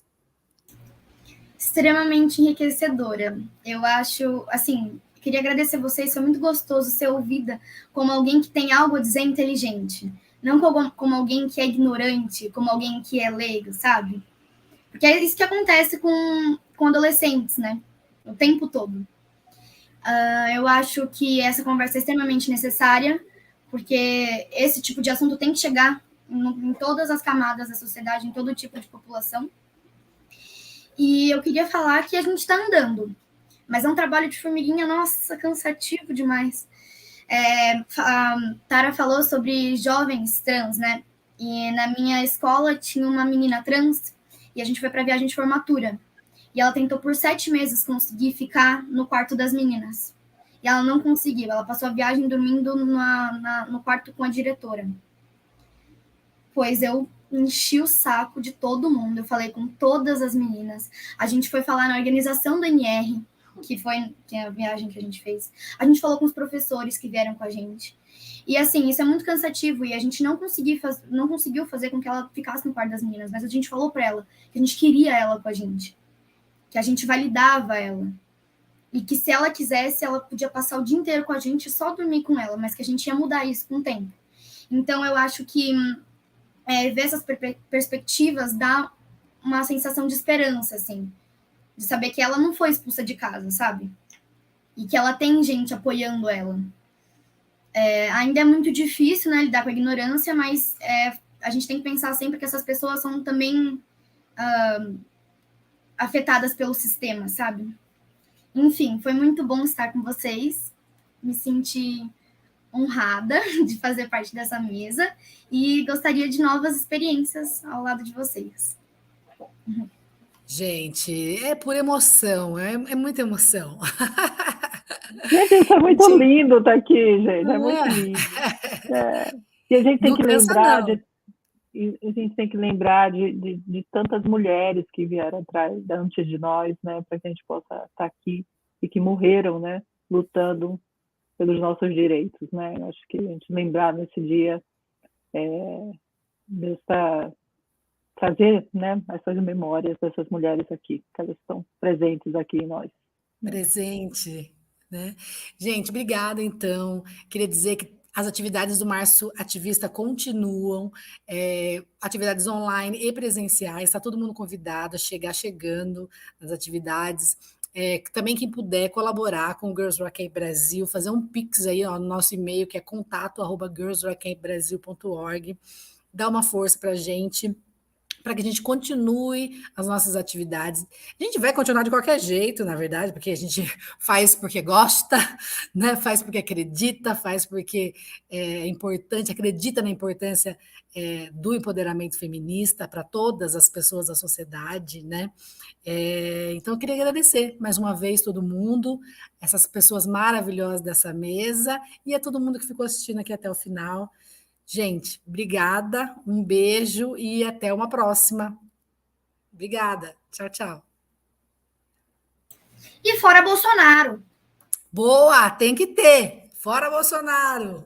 Extremamente enriquecedora. Eu acho, assim, queria agradecer a vocês, foi muito gostoso ser ouvida como alguém que tem algo a dizer inteligente, não como alguém que é ignorante, como alguém que é leigo, sabe? Porque é isso que acontece com adolescentes, né? O tempo todo. Eu acho que essa conversa é extremamente necessária, porque esse tipo de assunto tem que chegar em todas as camadas da sociedade, em todo tipo de população. E eu queria falar que a gente está andando, mas é um trabalho de formiguinha, nossa, cansativo demais. A Tara falou sobre jovens trans, né? E na minha escola tinha uma menina trans e a gente foi para a viagem de formatura. E ela tentou por 7 meses conseguir ficar no quarto das meninas. E ela não conseguiu, ela passou a viagem dormindo no quarto com a diretora. Pois eu enchi o saco de todo mundo, eu falei com todas as meninas. A gente foi falar na organização do NR, que é a viagem que a gente fez. A gente falou com os professores que vieram com a gente. E assim, isso é muito cansativo e a gente não conseguiu fazer com que ela ficasse no quarto das meninas, mas a gente falou para ela que a gente queria ela com a gente, que a gente validava ela. E que se ela quisesse, ela podia passar o dia inteiro com a gente, só dormir com ela, mas que a gente ia mudar isso com o tempo. Então, eu acho que ver essas perspectivas dá uma sensação de esperança, assim, de saber que ela não foi expulsa de casa, sabe? E que ela tem gente apoiando ela. Ainda é muito difícil, né, lidar com a ignorância, mas a gente tem que pensar sempre que essas pessoas são também afetadas pelo sistema, sabe? Enfim, foi muito bom estar com vocês. Me senti honrada de fazer parte dessa mesa e gostaria de novas experiências ao lado de vocês. Gente, é por emoção, é muita emoção. Gente, isso é muito Gente, lindo estar aqui, gente. É não muito é? lindo. E a gente tem Não que cansa, lembrar não. de tantas mulheres que vieram atrás antes de nós, né, para que a gente possa estar aqui e que morreram, né, lutando pelos nossos direitos, né. Eu acho que a gente lembrar nesse dia trazer, né, essas memórias dessas mulheres aqui, que elas estão presentes aqui em nós. Presente, né? Gente, obrigada, então. Queria dizer que as atividades do Março Ativista continuam, atividades online e presenciais, está todo mundo convidado a chegar chegando nas atividades. Também quem puder colaborar com o Girls Rock Camp Brasil, fazer um pix aí ó, no nosso e-mail, que é contato@girlsrockcampbrasil.org, dá uma força para a gente, para que a gente continue as nossas atividades. A gente vai continuar de qualquer jeito, na verdade, porque a gente faz porque gosta, né? Faz porque acredita, faz porque é importante, acredita na importância do empoderamento feminista para todas as pessoas da sociedade, né? Então, eu queria agradecer mais uma vez todo mundo, essas pessoas maravilhosas dessa mesa e a todo mundo que ficou assistindo aqui até o final. Gente, obrigada, um beijo e até uma próxima. Obrigada. Tchau, tchau. E fora Bolsonaro! Boa, tem que ter. Fora Bolsonaro.